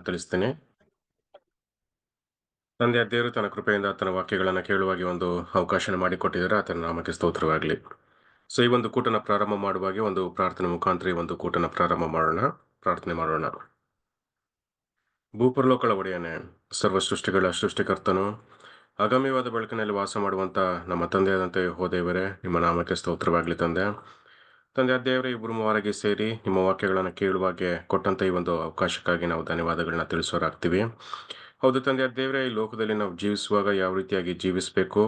ತಿಳಿಸ್ತೇನೆ. ತಂದೆಯ ದೇವರು ತನ್ನ ಕೃಪೆಯಿಂದ ತನ್ನ ವಾಕ್ಯಗಳನ್ನು ಕೇಳುವಾಗೆ ಒಂದು ಅವಕಾಶನ ಮಾಡಿಕೊಟ್ಟಿದ್ದಾರೆ. ಆತನ ನಾಮಕ್ಕೆ ಸ್ತೋತ್ರವಾಗಲಿ. ಸೊ ಈ ಒಂದು ಕೂಟನ ಪ್ರಾರಂಭ ಮಾಡುವಾಗೆ ಒಂದು ಪ್ರಾರ್ಥನೆ ಮುಖಾಂತರ ಈ ಒಂದು ಕೂಟನ ಪ್ರಾರಂಭ ಮಾಡೋಣ. ಪ್ರಾರ್ಥನೆ ಮಾಡೋಣ. ಭೂಪರಲೋಕಗಳ ಒಡೆಯನೆ, ಸರ್ವ ಸೃಷ್ಟಿಗಳ ಸೃಷ್ಟಿಕರ್ತನು, ಅಗಮ್ಯವಾದ ಬೆಳಕಿನಲ್ಲಿ ವಾಸ ಮಾಡುವಂತ ನಮ್ಮ ತಂದೆಯಾದಂತೆ ಹೋದೇವರೇ, ನಿಮ್ಮ ನಾಮಕ್ಕೆ ಸ್ತೋತ್ರವಾಗಲಿ. ತಂದೆ ದೇವರೇ, ಇಬ್ಬರು ಮೂವರಾಗಿ ಸೇರಿ ನಿಮ್ಮ ವಾಕ್ಯಗಳನ್ನು ಕೇಳುವಾಗೆ ಕೊಟ್ಟಂತ ಈ ಒಂದು ಅವಕಾಶಕ್ಕಾಗಿ ನಾವು ಧನ್ಯವಾದಗಳನ್ನ ತಿಳಿಸೋರಾಗ್ತೀವಿ. ಹೌದು ತಂದೆ ದೇವರೇ, ಈ ಲೋಕದಲ್ಲಿ ನಾವು ಜೀವಿಸುವಾಗ ಯಾವ ರೀತಿಯಾಗಿ ಜೀವಿಸಬೇಕು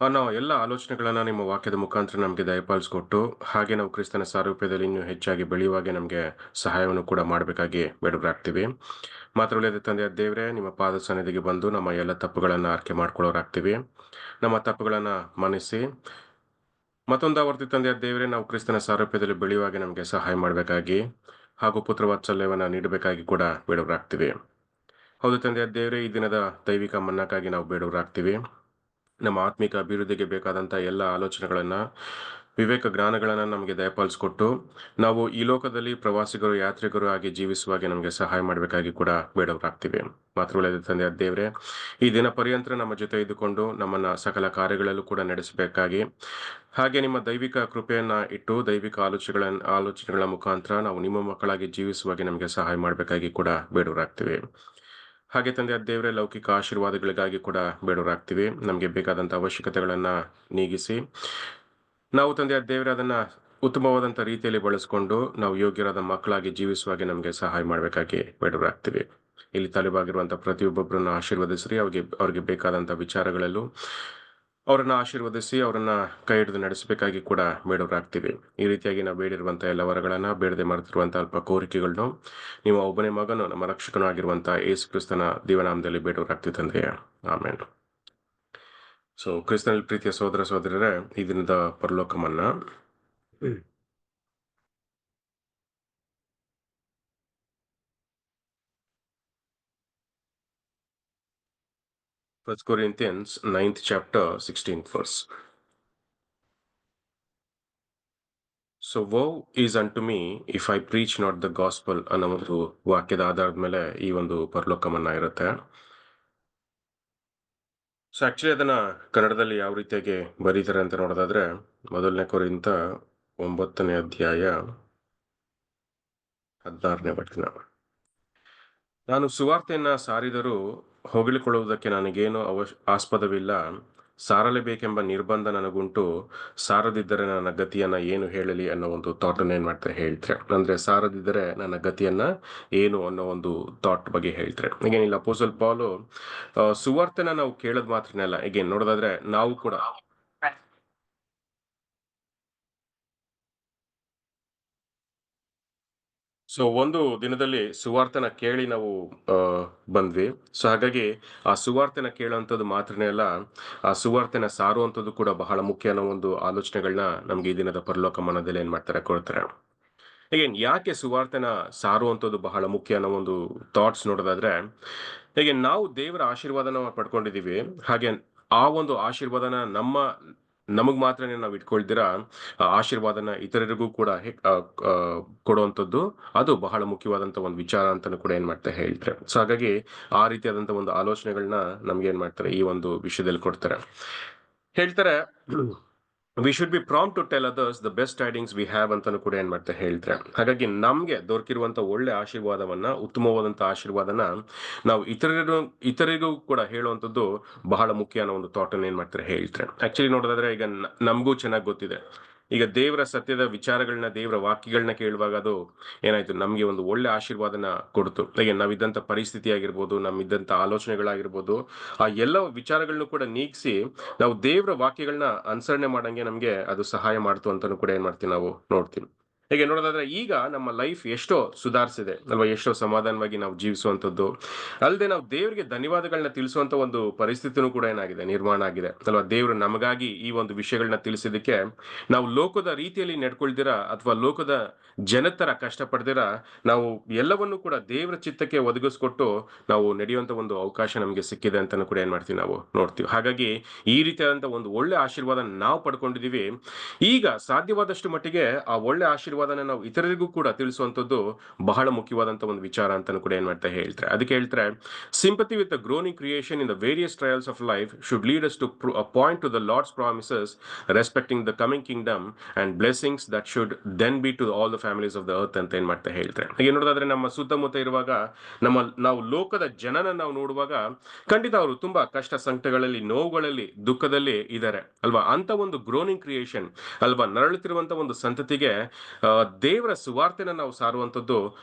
ನಾವು ಎಲ್ಲ ಆಲೋಚನೆಗಳನ್ನ ನಿಮ್ಮ ವಾಕ್ಯದ ಮುಖಾಂತರ ನಮಗೆ ದಯಪಾಲಿಸಿಕೊಟ್ಟು, ಹಾಗೆ ನಾವು ಕ್ರಿಸ್ತನ ಸಾರೂಪ್ಯದಲ್ಲಿ ಇನ್ನೂ ಹೆಚ್ಚಾಗಿ ಬೆಳೆಯುವಾಗೆ ನಮಗೆ ಸಹಾಯವನ್ನು ಕೂಡ ಮಾಡಬೇಕಾಗಿ ಬೇಡರಾಗ್ತೀವಿ. ಮಾತ್ರವಲ್ಲದೆ ತಂದೆಯ ದೇವರೇ, ನಿಮ್ಮ ಪಾದ ಸನ್ನಿಧಿಗೆ ಬಂದು ನಮ್ಮ ಎಲ್ಲ ತಪ್ಪುಗಳನ್ನು ಅರಿಕೆ ಮಾಡ್ಕೊಳ್ಳೋರಾಗ್ತೀವಿ. ನಮ್ಮ ತಪ್ಪುಗಳನ್ನು ಮನ್ನಿಸಿ ಮತ್ತೊಂದು ಆವರ್ತಿ ತಂದೆಯ ದೇವರೇ, ನಾವು ಕ್ರಿಸ್ತನ ಸಾರೂಪ್ಯದಲ್ಲಿ ಬೆಳೆಯುವಾಗೆ ನಮಗೆ ಸಹಾಯ ಮಾಡಬೇಕಾಗಿ ಹಾಗೂ ಪುತ್ರವಾತ್ಸಲ್ಯವನ್ನು ನೀಡಬೇಕಾಗಿ ಕೂಡ ಬೇಡವರಾಗ್ತೀವಿ. ಹೌದು ತಂದೆಯ ದೇವರೇ, ಈ ದಿನದ ದೈವಿಕ ಮನ್ನಕ್ಕಾಗಿ ನಾವು ಬೇಡವರಾಗ್ತೀವಿ. ನಮ್ಮ ಆತ್ಮಿಕ ಅಭಿವೃದ್ಧಿಗೆ ಬೇಕಾದಂಥ ಎಲ್ಲ ಆಲೋಚನೆಗಳನ್ನು, ವಿವೇಕ ಜ್ಞಾನಗಳನ್ನು ನಮಗೆ ದಯಪಾಲಿಸಿಕೊಟ್ಟು, ನಾವು ಈ ಲೋಕದಲ್ಲಿ ಪ್ರವಾಸಿಗರು, ಯಾತ್ರಿಕರು ಆಗಿ ಜೀವಿಸುವಾಗೆ ನಮಗೆ ಸಹಾಯ ಮಾಡಬೇಕಾಗಿ ಕೂಡ ಬೇಡವರಾಗ್ತೀವಿ. ಮಾತ್ರವಲ್ಲದೆ ತಂದೆಯ ದೇವರೇ, ಈ ದಿನ ಪರ್ಯಂತರ ನಮ್ಮ ಜೊತೆ ಇದ್ದುಕೊಂಡು ನಮ್ಮನ್ನ ಸಕಲ ಕಾರ್ಯಗಳಲ್ಲೂ ಕೂಡ ನಡೆಸಬೇಕಾಗಿ, ಹಾಗೆ ನಿಮ್ಮ ದೈವಿಕ ಕೃಪೆಯನ್ನ ಇಟ್ಟು ದೈವಿಕ ಆಲೋಚನೆಗಳ ಮುಖಾಂತರ ನಾವು ನಿಮ್ಮ ಮಕ್ಕಳಾಗಿ ಜೀವಿಸುವಾಗೆ ನಮಗೆ ಸಹಾಯ ಮಾಡಬೇಕಾಗಿ ಕೂಡ ಬೇಡವರಾಗ್ತೀವಿ. ಹಾಗೆ ತಂದೆಯ ದೇವರೇ, ಲೌಕಿಕ ಆಶೀರ್ವಾದಗಳಿಗಾಗಿ ಕೂಡ ಬೇಡವರಾಗ್ತೀವಿ. ನಮಗೆ ಬೇಕಾದಂಥ ಅವಶ್ಯಕತೆಗಳನ್ನು ನೀಗಿಸಿ, ನಾವು ತಂದೆಯ ದೇವರೇ ಅದನ್ನ ಉತ್ತಮವಾದಂಥ ರೀತಿಯಲ್ಲಿ ಬಳಸಿಕೊಂಡು ನಾವು ಯೋಗ್ಯರಾದ ಮಕ್ಕಳಾಗಿ ಜೀವಿಸುವಾಗೆ ನಮಗೆ ಸಹಾಯ ಮಾಡಬೇಕಾಗಿ ಬೇಡವರಾಗ್ತೀವಿ. ಇಲ್ಲಿ ತಲೆಬಾಗಿರುವಂಥ ಪ್ರತಿಯೊಬ್ಬೊಬ್ಬರನ್ನು ಆಶೀರ್ವದಿಸ್ರಿ. ಅವ್ರಿಗೆ ಬೇಕಾದಂಥ ವಿಚಾರಗಳಲ್ಲೂ ಅವರನ್ನ ಆಶೀರ್ವದಿಸಿ ಅವರನ್ನ ಕೈ ಹಿಡಿದು ನಡೆಸಬೇಕಾಗಿ ಕೂಡ ಬೇಡವರಾಗ್ತೀವಿ. ಈ ರೀತಿಯಾಗಿ ನಾವು ಬೇಡಿರುವಂಥ ಎಲ್ಲ ವರಗಳನ್ನ, ಬೇಡದೆ ಮರೆತಿರುವಂಥ ಅಲ್ಪ ಕೋರಿಕೆಗಳನ್ನು ನೀವು ಒಬ್ಬನೇ ಮಗನು ನಮ್ಮ ರಕ್ಷಕನೂ ಆಗಿರುವಂಥ ಯೇಸು ಕ್ರಿಸ್ತನ ದಿವನಾಮದಲ್ಲಿ ಬೇಡವರಾಗ್ತೀವಿ ತಂದೆಯ. ಆಮೇಲೆ ಸೊ ಕ್ರಿಸ್ತನಲ್ಲಿ ಪ್ರೀತಿಯ ಸಹೋದರ ಸಹೋದರರೇ, ಈ ದಿನದ ಪರಲೋಕಮನ್ನ First Corinthians 9th chapter 16th verse. So woe is unto me if I preach not the gospel ಅನ್ನೋ ಒಂದು ವಾಕ್ಯದ ಆಧಾರದ ಮೇಲೆ ಈ ಒಂದು ಪರಲೋಕಮನ್ನ ಇರುತ್ತೆ. ಸೊ ಆಕ್ಚುಲಿ ಅದನ್ನ ಕನ್ನಡದಲ್ಲಿ ಯಾವ ರೀತಿಯಾಗಿ ಬರೀತಾರೆ ಅಂತ ನೋಡೋದಾದ್ರೆ, 1 ಕೊರಿಂಥ 9ನೇ ಅಧ್ಯಾಯ 16ನೇ ವಚನ. ನಾನು ಸುವಾರ್ತೆಯನ್ನ ಸಾರಿದರೂ ಹೊಗಳಿಕೊಳ್ಳುವುದಕ್ಕೆ ನನಗೇನು ಆಸ್ಪದವಿಲ್ಲ. ಸಾರಲೇಬೇಕೆಂಬ ನಿರ್ಬಂಧ ನನಗುಂಟು. ಸಾರದಿದ್ದರೆ ನನ್ನ ಗತಿಯನ್ನ ಏನು ಹೇಳಲಿ ಅನ್ನೋ ಒಂದು ಥಾಟ್ ಅನ್ನ ಏನ್ ಮಾಡ್ತಾರೆ ಹೇಳ್ತಾರೆ. ಅಂದ್ರೆ ಸಾರದಿದ್ದರೆ ನನ್ನ ಗತಿಯನ್ನ ಏನು ಅನ್ನೋ ಒಂದು ಥಾಟ್ ಬಗ್ಗೆ ಹೇಳ್ತಾರೆ. ಈಗೇನಿಲ್ಲ, ಅಪೋಸ್ಟಲ್ ಪೌಲು ಸುವಾರ್ತೆನ ನಾವು ಕೇಳೋದ್ ಮಾತ್ರನೇ ಅಲ್ಲ, ಈಗ ನೋಡೋದಾದ್ರೆ ನಾವು ಕೂಡ ಸೊ ಒಂದು ದಿನದಲ್ಲಿ ಸುವಾರ್ತನ ಕೇಳಿ ನಾವು ಬಂದ್ವಿ. ಸೊ ಹಾಗಾಗಿ ಆ ಸುವಾರ್ತನ ಕೇಳುವಂಥದ್ದು ಮಾತ್ರನೇ ಅಲ್ಲ, ಆ ಸುವಾರ್ತನ ಸಾರುವಂಥದ್ದು ಕೂಡ ಬಹಳ ಮುಖ್ಯ ಅನ್ನೋ ಒಂದು ಆಲೋಚನೆಗಳನ್ನ ನಮ್ಗೆ ಈ ದಿನದ ಪರಲೋಕ ಮನದಲ್ಲಿ ಏನ್ ಮಾಡ್ತಾರೆ ಕೊಡ್ತಾರೆ. ಈಗ ಯಾಕೆ ಸುವಾರ್ತನ ಸಾರುವಂಥದ್ದು ಬಹಳ ಮುಖ್ಯ ಅನ್ನೋ ಒಂದು ಥಾಟ್ಸ್ ನೋಡೋದಾದ್ರೆ, ಈಗ ನಾವು ದೇವರ ಆಶೀರ್ವಾದನ ಪಡ್ಕೊಂಡಿದೀವಿ. ಹಾಗೆ ಆ ಒಂದು ಆಶೀರ್ವಾದನ ನಮಗ್ ಮಾತ್ರನೇ ನಾವು ಇಟ್ಕೊಳ್ದಿರಾ ಆ ಆಶೀರ್ವಾದನ ಇತರರಿಗೂ ಕೂಡ ಕೊಡುವಂಥದ್ದು ಅದು ಬಹಳ ಮುಖ್ಯವಾದಂತ ಒಂದು ವಿಚಾರ ಅಂತಾನು ಕೂಡ ಏನ್ ಮಾಡ್ತಾರೆ ಹೇಳ್ತಾರೆ. ಸೊ ಹಾಗಾಗಿ ಆ ರೀತಿಯಾದಂತ ಒಂದು ಆಲೋಚನೆಗಳನ್ನ ನಮ್ಗೆ ಏನ್ ಮಾಡ್ತಾರೆ ಈ ಒಂದು ವಿಷಯದಲ್ಲಿ ಕೊಡ್ತಾರೆ. ಹೇಳ್ತಾರೆ, we should be prompt to tell others the best tidings we have ಅಂತಾನು ಕೂಡ ಏನ್ ಮಾಡ್ತಾರೆ ಹೇಳ್ತಾರೆ. ಹಾಗಾಗಿ ನಮ್ಗೆ ದೊರಕಿರುವಂತ ಒಳ್ಳೆ ಆಶೀರ್ವಾದವನ್ನ, ಉತ್ತಮವಾದಂತ ಆಶೀರ್ವಾದನ ನಾವು ಇತರಿಗೂ ಕೂಡ ಹೇಳುವಂಥದ್ದು ಬಹಳ ಮುಖ್ಯ ಅನ್ನೋ ಒಂದು ಥಾಟ್ ಅನ್ನು ಏನ್ ಮಾಡ್ತಾರೆ ಹೇಳ್ತಾರೆ. ಆಕ್ಚುಲಿ ನೋಡೋದಾದ್ರೆ ಈಗ ನಮಗೂ ಚೆನ್ನಾಗಿ ಗೊತ್ತಿದೆ, ಈಗ ದೇವರ ಸತ್ಯದ ವಿಚಾರಗಳನ್ನ, ದೇವರ ವಾಕ್ಯಗಳನ್ನ ಕೇಳುವಾಗ ಅದು ಏನಾಯ್ತು, ನಮ್ಗೆ ಒಂದು ಒಳ್ಳೆ ಆಶೀರ್ವಾದನ ಕೊಡ್ತು. ಈಗ ನಾವಿದ್ದಂತ ಪರಿಸ್ಥಿತಿ ಆಗಿರ್ಬೋದು, ನಮ್ಮಿದ್ದಂತ ಆಲೋಚನೆಗಳಾಗಿರ್ಬೋದು, ಆ ಎಲ್ಲ ವಿಚಾರಗಳನ್ನು ಕೂಡ ನೀಗಿಸಿ ನಾವು ದೇವರ ವಾಕ್ಯಗಳನ್ನ ಅನುಸರಣೆ ಮಾಡಂಗೆ ನಮ್ಗೆ ಅದು ಸಹಾಯ ಮಾಡ್ತು ಅಂತಾನು ಕೂಡ ಏನ್ ಮಾಡ್ತೀವಿ ನಾವು ನೋಡ್ತೀವಿ. ಹೇಗೆ ನೋಡೋದಾದ್ರೆ ಈಗ ನಮ್ಮ ಲೈಫ್ ಎಷ್ಟೋ ಸುಧಾರಿಸಿದೆ ಅಲ್ವಾ, ಎಷ್ಟೋ ಸಮಾಧಾನವಾಗಿ ನಾವು ಜೀವಿಸುವಂತದ್ದು ಅಲ್ಲದೆ ನಾವು ದೇವರಿಗೆ ಧನ್ಯವಾದಗಳನ್ನ ತಿಳಿಸುವಂತ ಒಂದು ಪರಿಸ್ಥಿತಿನೂ ಕೂಡ ಏನಾಗಿದೆ, ನಿರ್ಮಾಣ ಆಗಿದೆ ಅಲ್ವಾ. ದೇವರು ನಮಗಾಗಿ ಈ ಒಂದು ವಿಷಯಗಳನ್ನ ತಿಳಿಸಿದಕ್ಕೆ ನಾವು ಲೋಕದ ರೀತಿಯಲ್ಲಿ ನಡ್ಕೊಳ್ದಿರ ಅಥವಾ ಲೋಕದ ಜನತರ ಕಷ್ಟಪಡ್ದಿರ ನಾವು ಎಲ್ಲವನ್ನೂ ಕೂಡ ದೇವರ ಚಿತ್ತಕ್ಕೆ ಒದಗಿಸ್ಕೊಟ್ಟು ನಾವು ನಡೆಯುವಂತ ಒಂದು ಅವಕಾಶ ನಮಗೆ ಸಿಕ್ಕಿದೆ ಅಂತಾನು ಕೂಡ ಏನ್ ಮಾಡ್ತೀವಿ ನಾವು ನೋಡ್ತೀವಿ. ಹಾಗಾಗಿ ಈ ರೀತಿಯಾದಂತ ಒಂದು ಒಳ್ಳೆ ಆಶೀರ್ವಾದ ನಾವು ಪಡ್ಕೊಂಡಿದೀವಿ. ಈಗ ಸಾಧ್ಯವಾದಷ್ಟು ಮಟ್ಟಿಗೆ ಆ ಒಳ್ಳೆ ಆಶೀರ್ವಾದ ಆಶೀರ್ವಾದನ ನಾವು ಇತರರಿಗೂ ಕೂಡ ತಿಳಿಸುವಂಥದ್ದು ಬಹಳ ಮುಖ್ಯವಾದಂಥ ಒಂದು ವಿಚಾರ ಅಂತಾನು ಕೂಡ ಏನ್ ಮಾಡ್ತಾ ಹೇಳ್ತಾರೆ. ಅದಕ್ಕೆ ಹೇಳ್ತಾರೆ, sympathy with the groaning creation in the various trials of life should lead us to point to the Lord's promises respecting the coming kingdom and blessings that should then be to all the families of the earth ಅಂತ ಏನ್ ಮಾಡ್ತಾ ಹೇಳ್ತಾರೆ. ಈಗ ನೋಡೋದಾದ್ರೆ ನಮ್ಮ ಸುತ್ತಮುತ್ತ ಇರುವಾಗ ನಾವು ಲೋಕದ ಜನನ ನಾವು ನೋಡುವಾಗ ಖಂಡಿತ ಅವರು ತುಂಬಾ ಕಷ್ಟ ಸಂಕಟಗಳಲ್ಲಿ, ನೋವುಗಳಲ್ಲಿ, ದುಃಖದಲ್ಲಿ ಇದ್ದಾರೆ ಅಲ್ವಾ. ಅಂತ ಒಂದು ಗ್ರೋನಿಂಗ್ ಕ್ರಿಯೇಷನ್ ಅಲ್ವಾ, ನರಳುತ್ತಿರುವಂತ ಒಂದು ಸಂತತಿಗೆ ದೇವರ ಸುವಾರ್ತೆನ ನಾವು ಸಾರುವಂತದ್ದು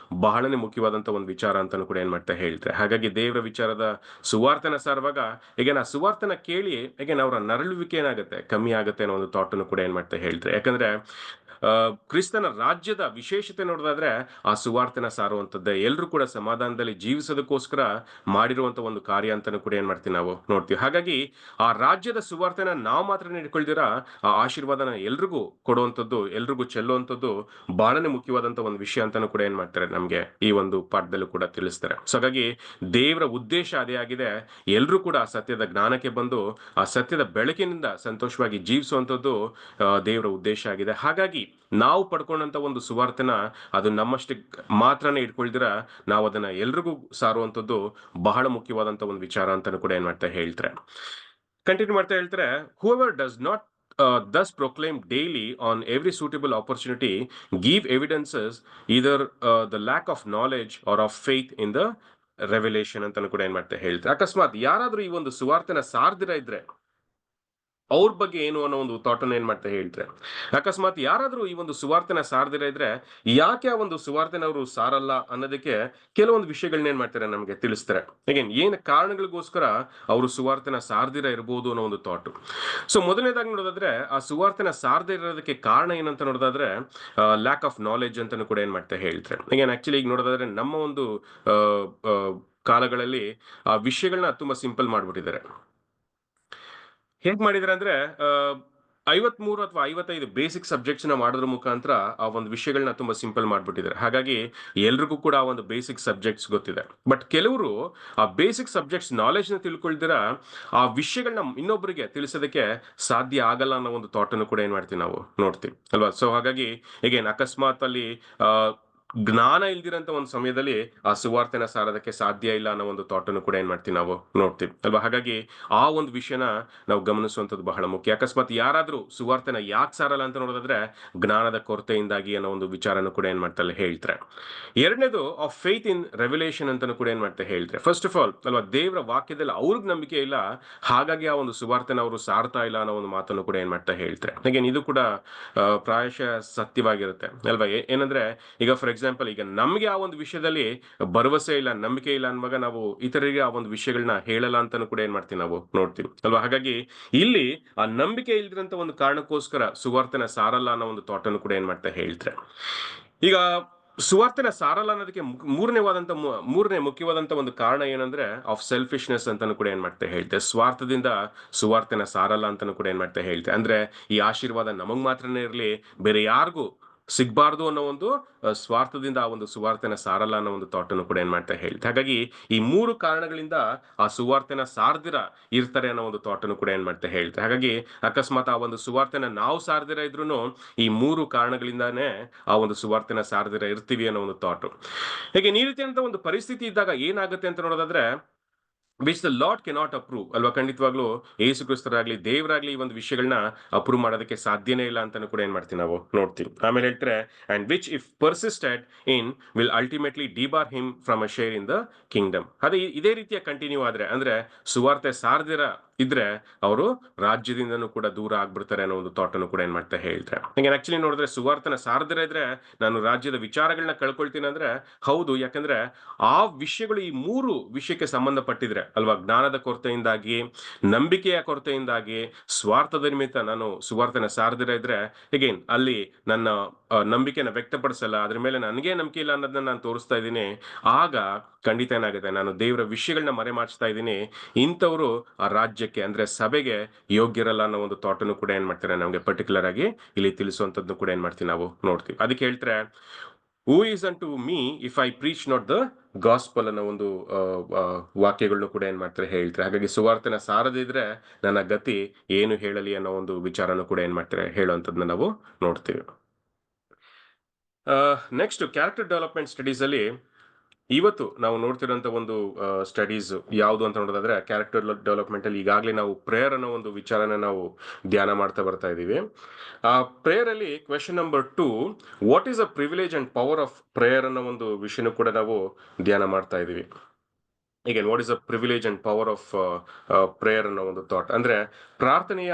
ಬಹಳನೇ ಮುಖ್ಯವಾದಂತ ಒಂದು ವಿಚಾರ ಅಂತಾನು ಕೂಡ ಏನ್ ಮಾಡ್ತಾ ಹೇಳ್ತಾರೆ. ಹಾಗಾಗಿ ದೇವರ ವಿಚಾರದ ಸುವಾರ್ತೆನ ಸಾರುವಾಗ ಈಗ ನಾ ಸುವಾರ್ತೆನ ಕೇಳಿ ಈಗ ಅವರ ನರಳುವಿಕೆ ಏನಾಗುತ್ತೆ, ಕಮ್ಮಿ ಆಗುತ್ತೆ ಅನ್ನೋ ಒಂದು ಥಾಟ್ ಅನ್ನು ಕೂಡ ಏನ್ ಮಾಡ್ತಾ ಹೇಳ್ತಾರೆ. ಯಾಕಂದ್ರೆ ಕ್ರಿಸ್ತನ ರಾಜ್ಯದ ವಿಶೇಷತೆ ನೋಡೋದಾದ್ರೆ ಆ ಸುವಾರ್ತೆನ ಸಾರುವಂತದ್ದೇ, ಎಲ್ಲರೂ ಕೂಡ ಸಮಾಧಾನದಲ್ಲಿ ಜೀವಿಸೋದಕ್ಕೋಸ್ಕರ ಮಾಡಿರುವಂತ ಒಂದು ಕಾರ್ಯ ಅಂತಾನು ಕೂಡ ಏನ್ ಮಾಡ್ತೀವಿ ನಾವು ನೋಡ್ತೀವಿ. ಹಾಗಾಗಿ ಆ ರಾಜ್ಯದ ಸುವಾರ್ತೆನ ನಾವು ಮಾತ್ರ ಇಟ್ಕೊಳ್ದಿರಾ ಆ ಆಶೀರ್ವಾದನ ಎಲ್ರಿಗೂ ಕೊಡುವಂಥದ್ದು, ಎಲ್ರಿಗೂ ಚೆಲ್ಲುವಂಥದ್ದು ಬಹಳನೇ ಮುಖ್ಯವಾದಂತ ಒಂದು ವಿಷಯ ಅಂತಾನು ಕೂಡ ಏನ್ ಮಾಡ್ತಾರೆ ನಮ್ಗೆ ಈ ಒಂದು ಪಾಠದಲ್ಲೂ ಕೂಡ ತಿಳಿಸ್ತಾರೆ. ಸೊ ಹಾಗಾಗಿ ದೇವರ ಉದ್ದೇಶ ಅದೇ ಆಗಿದೆ, ಎಲ್ರೂ ಕೂಡ ಆ ಸತ್ಯದ ಜ್ಞಾನಕ್ಕೆ ಬಂದು ಆ ಸತ್ಯದ ಬೆಳಕಿನಿಂದ ಸಂತೋಷವಾಗಿ ಜೀವಿಸುವಂಥದ್ದು ದೇವರ ಉದ್ದೇಶ ಆಗಿದೆ. ಹಾಗಾಗಿ ನಾವು ಪಡ್ಕೊಂಡಂತ ಒಂದು ಸುವಾರ್ತೆನ ಅದು ನಮ್ಮಷ್ಟಕ್ಕೆ ಮಾತ್ರನೇ ಇಟ್ಕೊಳ್ದಿರ ನಾವು ಅದನ್ನ ಎಲ್ರಿಗೂ ಸಾರುವಂಥದ್ದು ಬಹಳ ಮುಖ್ಯವಾದಂತ ಒಂದು ವಿಚಾರ ಅಂತಾನು ಕೂಡ ಏನ್ ಮಾಡ್ತಾ ಹೇಳ್ತಾರೆ. ಕಂಟಿನ್ಯೂ ಮಾಡ್ತಾ ಹೇಳ್ತಾರೆ, whoever does not thus proclaim daily on every suitable opportunity give evidences either the lack of knowledge or of faith in the revelation ಅಂತಾನು ಕೂಡ ಏನ್ ಮಾಡ್ತಾ ಹೇಳ್ತಾರೆ. ಅಕಸ್ಮಾತ್ ಯಾರಾದ್ರೂ ಈ ಒಂದು ಸುವಾರ್ತೆನ ಸಾರ್ದಿರ ಇದ್ರೆ ಅವ್ರ ಬಗ್ಗೆ ಏನು ಅನ್ನೋ ಒಂದು ಥಾಟ್ ಅನ್ನು ಏನ್ ಮಾಡ್ತಾ ಹೇಳ್ತಾರೆ. ಅಕಸ್ಮಾತ್ ಯಾರಾದ್ರೂ ಈ ಒಂದು ಸುವಾರ್ತೆನ ಸಾರದಿರ ಇದ್ರೆ ಯಾಕೆ ಆ ಒಂದು ಸುವಾರ್ತೆನ ಅವರು ಸಾರಲ್ಲ ಅನ್ನೋದಕ್ಕೆ ಕೆಲವೊಂದು ವಿಷಯಗಳನ್ನ ಏನ್ ಮಾಡ್ತಾರೆ ನಮಗೆ ತಿಳಿಸ್ತಾರೆ. ಅಗೇನ್ ಏನ್ ಕಾರಣಗಳಿಗೋಸ್ಕರ ಅವರು ಸುವಾರ್ತೆನ ಸಾರದಿರ ಇರಬಹುದು ಅನ್ನೋ ಒಂದು ಥಾಟ್. ಸೊ ಮೊದಲನೇದಾಗಿ ನೋಡೋದಾದ್ರೆ ಆ ಸುವಾರ್ತೆನ ಸಾರದೇ ಇರೋದಕ್ಕೆ ಕಾರಣ ಏನಂತ ನೋಡೋದಾದ್ರೆ ಲ್ಯಾಕ್ ಆಫ್ ನಾಲೆಜ್ ಅಂತಾನು ಕೂಡ ಏನ್ ಮಾಡ್ತಾ ಹೇಳ್ತಾರೆ. ಅಗೇನ್ ಆಕ್ಚುಲಿ ಈಗ ನೋಡೋದಾದ್ರೆ ನಮ್ಮ ಒಂದು ಕಾಲಗಳಲ್ಲಿ ಆ ವಿಷಯಗಳನ್ನ ತುಂಬಾ ಸಿಂಪಲ್ ಮಾಡ್ಬಿಟ್ಟಿದ್ದಾರೆ. ಹೇಗ್ ಮಾಡಿದ್ರೆ ಅಂದ್ರೆ 53 ಅಥವಾ 55 ಬೇಸಿಕ್ ಸಬ್ಜೆಕ್ಟ್ಸ್ ನ ಮಾಡೋದ್ರ ಮುಖಾಂತರ ಆ ಒಂದು ವಿಷಯಗಳನ್ನ ತುಂಬಾ ಸಿಂಪಲ್ ಮಾಡ್ಬಿಟ್ಟಿದ್ದಾರೆ. ಹಾಗಾಗಿ ಎಲ್ರಿಗೂ ಕೂಡ ಆ ಒಂದು ಬೇಸಿಕ್ ಸಬ್ಜೆಕ್ಟ್ಸ್ ಗೊತ್ತಿದೆ. ಬಟ್ ಕೆಲವರು ಆ ಬೇಸಿಕ್ ಸಬ್ಜೆಕ್ಟ್ಸ್ ನಾಲೆಜ್ ನ ತಿಳ್ಕೊಳ್ದಿರ ಆ ವಿಷಯಗಳನ್ನ ಇನ್ನೊಬ್ಬರಿಗೆ ತಿಳಿಸೋದಕ್ಕೆ ಸಾಧ್ಯ ಆಗಲ್ಲ ಅನ್ನೋ ಒಂದು ಥಾಟ್ ಅನ್ನು ಕೂಡ ಏನ್ ಮಾಡ್ತೀವಿ ನಾವು ನೋಡ್ತೀವಿ ಅಲ್ವಾ. ಸೊ ಹಾಗಾಗಿ ಈಗೇನ್ ಅಕಸ್ಮಾತ್ ಅಲ್ಲಿ ಜ್ಞಾನ ಇಲ್ದಿರಂತ ಒಂದು ಸಮಯದಲ್ಲಿ ಆ ಸುವಾರ್ತೆನ ಸಾರೋದಕ್ಕೆ ಸಾಧ್ಯ ಇಲ್ಲ ಅನ್ನೋ ಒಂದು ಥಾಟ್ ಅನ್ನು ಕೂಡ ಏನ್ ಮಾಡ್ತೀವಿ ನಾವು ನೋಡ್ತೀವಿ ಅಲ್ವಾ. ಹಾಗಾಗಿ ಆ ಒಂದು ವಿಷಯನ ನಾವು ಗಮನಿಸುವಂಥದ್ದು ಬಹಳ ಮುಖ್ಯ. ಅಕಸ್ಮಾತ್ ಯಾರಾದ್ರೂ ಸುವಾರ್ತೆನ ಯಾಕೆ ಸಾರಲ್ಲ ಅಂತ ನೋಡೋದಾದ್ರೆ ಜ್ಞಾನದ ಕೊರತೆಯಿಂದಾಗಿ ಅನ್ನೋ ಒಂದು ವಿಚಾರನು ಕೂಡ ಏನ್ ಮಾಡ್ತಾರೆ ಹೇಳ್ತಾರೆ. ಎರಡನೇದು ಆಫ್ ಫೇತ್ ಇನ್ ರೆವಲ್ಯೂಷನ್ ಅಂತಾನು ಕೂಡ ಏನ್ ಮಾಡ್ತಾರೆ ಹೇಳ್ತಾರೆ. ಫಸ್ಟ್ ಆಫ್ ಆಲ್ ಅಲ್ವಾ, ದೇವರ ವಾಕ್ಯದಲ್ಲಿ ಅವ್ರಿಗೆ ನಂಬಿಕೆ ಇಲ್ಲ, ಹಾಗಾಗಿ ಆ ಒಂದು ಸುವಾರ್ತೆನ ಅವರು ಸಾರ್ತಾ ಇಲ್ಲ ಅನ್ನೋ ಒಂದು ಮಾತನ್ನು ಕೂಡ ಏನ್ ಮಾಡ್ತಾ ಹೇಳ್ತಾರೆ. ಹಾಗೇನ್ ಇದು ಕೂಡ ಪ್ರಾಯಶಃ ಸತ್ಯವಾಗಿರುತ್ತೆ ಅಲ್ವಾ. ಏನಂದ್ರೆ ಈಗ ಫಾರ್ ಎಕ್ಸಾಂಪಲ್ ಈಗ ನಮ್ಗೆ ಆ ಒಂದು ವಿಷಯದಲ್ಲಿ ಭರವಸೆ ಇಲ್ಲ, ನಂಬಿಕೆ ಇಲ್ಲ ಅನ್ನುವಾಗ ನಾವು ಇತರರಿಗೆ ಆ ಒಂದು ವಿಷಯಗಳನ್ನ ಹೇಳಲ್ಲ ಅಂತಾನು ಕೂಡ ಏನ್ ಮಾಡ್ತೀವಿ ನಾವು ನೋಡ್ತೀವಿ ಅಲ್ವಾ. ಹಾಗಾಗಿ ಇಲ್ಲಿ ಆ ನಂಬಿಕೆ ಇಲ್ದಿರಂತ ಒಂದು ಕಾರಣಕ್ಕೋಸ್ಕರ ಸುವಾರ್ತೆನ ಸಾರಲ್ಲ ಅನ್ನೋ ಒಂದು ಥಾಟ್ ಅನ್ನು ಕೂಡ ಏನ್ ಮಾಡ್ತಾ ಹೇಳ್ತಾರೆ. ಈಗ ಸುವಾರ್ತೆನ ಸಾರಲ್ಲ ಅನ್ನೋದಕ್ಕೆ ಮೂರನೇ ಮುಖ್ಯವಾದಂತ ಒಂದು ಕಾರಣ ಏನಂದ್ರೆ ಆಫ್ ಸೆಲ್ಫಿಶ್ನೆಸ್ ಅಂತಾನು ಕೂಡ ಏನ್ ಮಾಡ್ತಾ ಹೇಳ್ತೆ. ಸ್ವಾರ್ಥದಿಂದ ಸುವಾರ್ತೆನ ಸಾರಲ್ಲ ಅಂತಾನು ಕೂಡ ಏನ್ ಮಾಡ್ತಾ ಹೇಳ್ತೆ. ಅಂದ್ರೆ ಈ ಆಶೀರ್ವಾದ ನಮಗ್ ಮಾತ್ರನೇ ಇರಲಿ, ಬೇರೆ ಯಾರಿಗೂ ಸಿಗ್ಬಾರ್ದು ಅನ್ನೋ ಒಂದು ಸ್ವಾರ್ಥದಿಂದ ಆ ಒಂದು ಸುವಾರ್ತೆನ ಸಾರಲ್ಲ ಅನ್ನೋ ಒಂದು ಥಾಟ್ ಅನ್ನು ಕೂಡ ಏನ್ ಮಾಡ್ತಾ ಹೇಳ್ತೆ. ಹಾಗಾಗಿ ಈ ಮೂರು ಕಾರಣಗಳಿಂದ ಆ ಸುವಾರ್ತೆನ ಸಾರ್ದಿರ ಇರ್ತಾರೆ ಅನ್ನೋ ಒಂದು ಥಾಟ್ ಅನ್ನು ಕೂಡ ಏನ್ ಮಾಡ್ತಾ ಹೇಳ್ತೆ. ಹಾಗಾಗಿ ಅಕಸ್ಮಾತ್ ಆ ಒಂದು ಸುವಾರ್ತೆನ ನಾವು ಸಾರ್ದಿರ ಇದ್ರು ಈ ಮೂರು ಕಾರಣಗಳಿಂದಾನೇ ಆ ಒಂದು ಸುವಾರ್ತೆನ ಸಾರ್ದಿರ ಇರ್ತೀವಿ ಅನ್ನೋ ಒಂದು ಥಾಟ್. ಹೇಗೆ ಈ ರೀತಿಯಂತ ಒಂದು ಪರಿಸ್ಥಿತಿ ಇದ್ದಾಗ ಏನಾಗುತ್ತೆ ಅಂತ ನೋಡೋದಾದ್ರೆ which the lord cannot approve ಅಲ್ವಾ. ಖಂಡಿತವಾಗ್ಲೂ ಯೇಸು ಕ್ರಿಸ್ತರಾಗ್ಲಿ ದೇವರಾಗ್ಲಿ ಈ ಒಂದು ವಿಷಯಗಳನ್ನ ಅಪ್ರೂವ್ ಮಾಡೋದಕ್ಕೆ ಸಾಧ್ಯನೇ ಇಲ್ಲ ಅಂತಾನು ಕೂಡ ಏನ್ ಮಾಡ್ತೀವಿ ನಾವು ನೋಡ್ತೀವಿ. ಆಮೇಲೆ ಹೇಳ್ತಾರೆ, and which if persisted in will ultimately debar him from a share in the kingdom. ಅದೇ ಇದೇ ರೀತಿಯ ಕಂಟಿನ್ಯೂ ಆದ್ರೆ ಅಂದ್ರೆ ಸುವಾರ್ತೆ ಸಾರ್ದಿರ ಇದ್ರೆ ಅವರು ರಾಜ್ಯದಿಂದನೂ ಕೂಡ ದೂರ ಆಗ್ಬಿಡ್ತಾರೆ ಅನ್ನೋ ಒಂದು ಥಾಟ್ ಅನ್ನು ಕೂಡ ಏನ್ ಮಾಡ್ತಾ ಹೇಳ್ತಾರೆ. ಹಂಗೆ ಆಕ್ಚುಲಿ ನೋಡಿದ್ರೆ ಸುವಾರ್ತನ ಸಾರದಿರ ಇದ್ರೆ ನಾನು ರಾಜ್ಯದ ವಿಚಾರಗಳನ್ನ ಕಳ್ಕೊಳ್ತೀನಿ ಅಂದ್ರೆ ಹೌದು, ಯಾಕಂದ್ರೆ ಆ ವಿಷಯಗಳು ಈ ಮೂರು ವಿಷಯಕ್ಕೆ ಸಂಬಂಧಪಟ್ಟಿದ್ರೆ ಅಲ್ವಾ, ಜ್ಞಾನದ ಕೊರತೆಯಿಂದಾಗಿ, ನಂಬಿಕೆಯ ಕೊರತೆಯಿಂದಾಗಿ, ಸ್ವಾರ್ಥದ ನಿಮಿತ್ತ ನಾನು ಸುವಾರ್ತನ ಸಾರದಿರ ಇದ್ರೆ ಹೇಗೇನ್ ಅಲ್ಲಿ ನನ್ನ ನಂಬಿಕೆನ ವ್ಯಕ್ತಪಡಿಸಲ್ಲ, ಅದ್ರ ಮೇಲೆ ನನಗೆ ನಂಬಿಕೆ ಇಲ್ಲ ಅನ್ನೋದನ್ನ ನಾನು ತೋರಿಸ್ತಾ ಇದ್ದೀನಿ, ಆಗ ಖಂಡಿತ ಏನಾಗುತ್ತೆ, ನಾನು ದೇವರ ವಿಷಯಗಳನ್ನ ಮರೆಮಾಚ್ತಾ ಇದ್ದೀನಿ, ಇಂಥವ್ರು ಆ ರಾಜ್ಯಕ್ಕೆ ಅಂದ್ರೆ ಸಭೆಗೆ ಯೋಗ್ಯರಲ್ಲ ಅನ್ನೋ ಒಂದು ಥಾಟ್ ಅನ್ನು ಕೂಡ ಏನ್ ಮಾಡ್ತಾರೆ ನಮ್ಗೆ ಪರ್ಟಿಕ್ಯುಲರ್ ಆಗಿ ಇಲ್ಲಿ ತಿಳಿಸುವಂತದ್ದು ಕೂಡ ಏನ್ ಮಾಡ್ತೀವಿ ನಾವು ನೋಡ್ತೀವಿ. ಅದಕ್ಕೆ ಹೇಳ್ತಾರೆ, who is unto me if I preach not the gospel ಅನ್ನೋ ಒಂದು ವಾಕ್ಯಗಳನ್ನು ಕೂಡ ಏನ್ ಮಾಡ್ತಾರೆ ಹೇಳ್ತಾರೆ. ಹಾಗಾಗಿ ಸುವಾರ್ತೆನ ಸಾರದಿದ್ರೆ ನನ್ನ ಗತಿ ಏನು ಹೇಳಲಿ ಅನ್ನೋ ಒಂದು ವಿಚಾರನೂ ಕೂಡ ಏನ್ ಮಾಡ್ತಾರೆ ಹೇಳುವಂಥದ್ದನ್ನ ನಾವು ನೋಡ್ತೀವಿ. ನೆಕ್ಸ್ಟ್ ಕ್ಯಾರೆಕ್ಟರ್ ಡೆವಲಪ್ಮೆಂಟ್ ಸ್ಟಡೀಸ್ ಅಲ್ಲಿ ಇವತ್ತು ನಾವು ನೋಡ್ತಿರೋಂಥ ಒಂದು ಸ್ಟಡೀಸ್ ಯಾವುದು ಅಂತ ನೋಡೋದಾದ್ರೆ ಕ್ಯಾರೆಕ್ಟರ್ ಡೆವಲಪ್ಮೆಂಟ್ ಅಲ್ಲಿ ಈಗಾಗಲೇ ನಾವು ಪ್ರೇಯರ್ ಅನ್ನೋ ಒಂದು ವಿಚಾರನ ನಾವು ಧ್ಯಾನ ಮಾಡ್ತಾ ಬರ್ತಾ ಇದ್ದೀವಿ. ಆ ಪ್ರೇಯರ್ ಅಲ್ಲಿ question number 2, what is a privilege and power of prayer ಅನ್ನೋ ಒಂದು ವಿಷಯನೂ ಕೂಡ ನಾವು ಧ್ಯಾನ ಮಾಡ್ತಾ ಇದ್ದೀವಿ. ಈಗ what is a privilege and power of prayer ಅನ್ನೋ ಒಂದು ಥಾಟ್ ಅಂದ್ರೆ ಪ್ರಾರ್ಥನೆಯ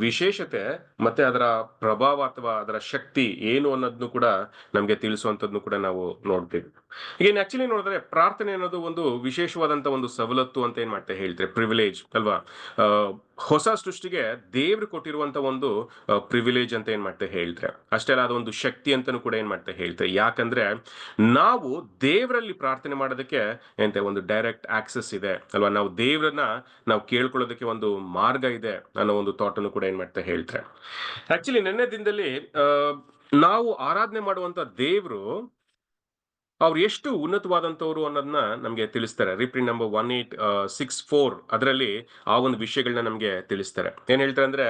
ವಿಶೇಷತೆ ಮತ್ತೆ ಅದರ ಪ್ರಭಾವ ಅಥವಾ ಅದರ ಶಕ್ತಿ ಏನು ಅನ್ನೋದನ್ನು ಕೂಡ ನಮಗೆ ತಿಳಿಸುವಂತದ್ನು ಕೂಡ ನಾವು ನೋಡ್ತೀವಿ. ಈಗ ಆಕ್ಚುಲಿ ನೋಡಿದ್ರೆ ಪ್ರಾರ್ಥನೆ ಅನ್ನೋದು ಒಂದು ವಿಶೇಷವಾದಂತ ಒಂದು ಸವಲತ್ತು ಅಂತ ಏನ್ ಮಾಡ್ತಾ ಹೇಳ್ತಾರೆ, ಪ್ರಿವಿಲೇಜ್ ಅಲ್ವಾ. ಆ, ಹೊಸ ಸೃಷ್ಟಿಗೆ ದೇವ್ರು ಕೊಟ್ಟಿರುವಂತ ಒಂದು ಪ್ರಿವಿಲೇಜ್ ಅಂತ ಏನ್ ಮಾಡ್ತಾ ಹೇಳ್ತಾರೆ. ಅಷ್ಟೇ ಅಲ್ಲ, ಅದೊಂದು ಶಕ್ತಿ ಅಂತಾನು ಕೂಡ ಏನ್ ಮಾಡ್ತಾ ಹೇಳ್ತಾರೆ. ಯಾಕಂದ್ರೆ ನಾವು ದೇವರಲ್ಲಿ ಪ್ರಾರ್ಥನೆ ಮಾಡೋದಕ್ಕೆ ಎಂತ ಒಂದು ಡೈರೆಕ್ಟ್ ಆಕ್ಸೆಸ್ ಇದೆ ಅಲ್ವಾ. ನಾವು ದೇವರನ್ನ ನಾವು ಕೇಳ್ಕೊಳ್ಳೋದಕ್ಕೆ ಒಂದು ಮಾರ್ಗ ಇದೆ ಅನ್ನೋ ಒಂದು ಥಾಟ್ ಅನ್ನು ಕೂಡ ಏನ್ ಮಾಡ್ತಾ ಹೇಳ್ತಾರೆ. ಆಕ್ಚುಲಿ ನಿನ್ನೆ ದಿನದಲ್ಲಿ ಆ, ನಾವು ಆರಾಧನೆ ಮಾಡುವಂತ ದೇವರು ಅವ್ರು ಎಷ್ಟು ಉನ್ನತವಾದಂತವ್ರು ಅನ್ನೋದನ್ನ ನಮಗೆ ತಿಳಿಸ್ತಾರೆ. ರಿಪ್ರಿಂಟ್ ನಂಬರ್ 1864 ಅದರಲ್ಲಿ ಆ ಒಂದು ವಿಷಯಗಳನ್ನ ನಮಗೆ ತಿಳಿಸ್ತಾರೆ. ಏನ್ ಹೇಳ್ತಾರೆ ಅಂದ್ರೆ,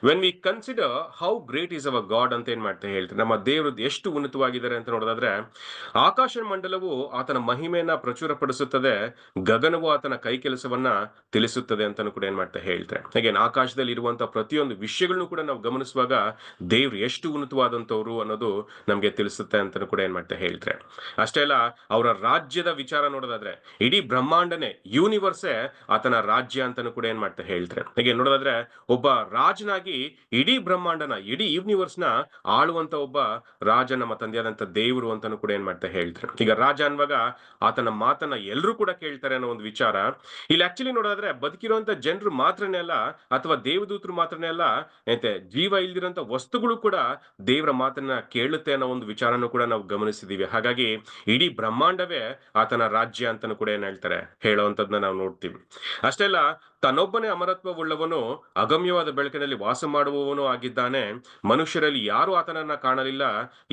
when we consider how great is our God ಅಂತ ಏನ್ ಮಾಡ್ತಾ ಹೇಳ್ತಾರೆ. ನಮ್ಮ ದೇವರು ಎಷ್ಟು ಉನ್ನತವಾಗಿದ್ದಾರೆ ಅಂತ ನೋಡೋದಾದ್ರೆ, ಆಕಾಶ ಮಂಡಲವು ಆತನ ಮಹಿಮೆಯನ್ನ ಪ್ರಚುರಪಡಿಸುತ್ತದೆ, ಗಗನವು ಆತನ ಕೈ ಕೆಲಸವನ್ನ ತಿಳಿಸುತ್ತದೆ ಅಂತಾನು ಕೂಡ ಏನ್ ಮಾಡ್ತಾ ಹೇಳ್ತಾರೆ. ಹಾಗೆ ಆಕಾಶದಲ್ಲಿ ಇರುವಂತಹ ಪ್ರತಿಯೊಂದು ವಿಷಯಗಳನ್ನು ಕೂಡ ನಾವು ಗಮನಿಸುವಾಗ ದೇವ್ರು ಎಷ್ಟು ಉನ್ನತವಾದಂತವ್ರು ಅನ್ನೋದು ನಮಗೆ ತಿಳಿಸುತ್ತೆ ಅಂತಾನು ಕೂಡ ಏನ್ ಮಾಡ್ತಾ ಹೇಳ್ತಾರೆ. ಅಷ್ಟೇ ಅಲ್ಲ, ಅವರ ರಾಜ್ಯದ ವಿಚಾರ ನೋಡೋದಾದ್ರೆ ಇಡೀ ಬ್ರಹ್ಮಾಂಡನೇ ಯೂನಿವರ್ಸೇ ಆತನ ರಾಜ್ಯ ಅಂತಾನು ಕೂಡ ಏನ್ ಮಾಡ್ತಾ ಹೇಳ್ತಾರೆ. ಹೀಗೆ ನೋಡೋದಾದ್ರೆ ಒಬ್ಬ ರಾಜನಾಗಿ ಇಡೀ ಬ್ರಹ್ಮಾಂಡನ ಇಡೀ ಯೂನಿವರ್ಸ್ ನ ಆಳುವಂತ ಒಬ್ಬ ರಾಜ ನಮ್ಮ ತಂದೆಯಾದಂತ ದೇವರು ಅಂತಾನು ಕೂಡ ಏನ್ ಮಾಡ್ತಾ ಹೇಳ್ತಾರೆ. ಈಗ ರಾಜ ಅನ್ನುವಾಗ ಆತನ ಮಾತನ್ನ ಎಲ್ಲರೂ ಕೂಡ ಕೇಳ್ತಾರೆ ಅನ್ನೋ ಒಂದು ವಿಚಾರ ಇಲ್ಲಿ ಆಕ್ಚುಲಿ ನೋಡೋದಾದ್ರೆ ಬದುಕಿರುವಂತ ಜನರು ಮಾತ್ರನೇ ಅಲ್ಲ ಅಥವಾ ದೇವದೂತರು ಮಾತ್ರನೇ ಅಲ್ಲ, ಮತ್ತೆ ಜೀವ ಇಲ್ದಿರಂತ ವಸ್ತುಗಳು ಕೂಡ ದೇವರ ಮಾತನ್ನ ಕೇಳುತ್ತೆ ಅನ್ನೋ ಒಂದು ವಿಚಾರನೂ ಕೂಡ ನಾವು ಗಮನಿಸಿದೀವಿ. ಹಾಗಾಗಿ ಇಡೀ ಬ್ರಹ್ಮಾಂಡವೇ ಆತನ ರಾಜ್ಯ ಅಂತಾನು ಕೂಡ ಏನ್ ಹೇಳ್ತಾರೆ, ಹೇಳುವಂತದ್ನ ನಾವು ನೋಡ್ತೀವಿ. ಅಷ್ಟೇ ಅಲ್ಲ, ತನ್ನೊಬ್ಬನೇ ಅಮರತ್ವವುಳ್ಳವನು ಅಗಮ್ಯವಾದ ಬೆಳಕಿನಲ್ಲಿ ವಾಸ ಮಾಡುವವನು ಆಗಿದ್ದಾನೆ. ಮನುಷ್ಯರಲ್ಲಿ ಯಾರು ಆತನನ್ನ ಕಾಣಲಿಲ್ಲ,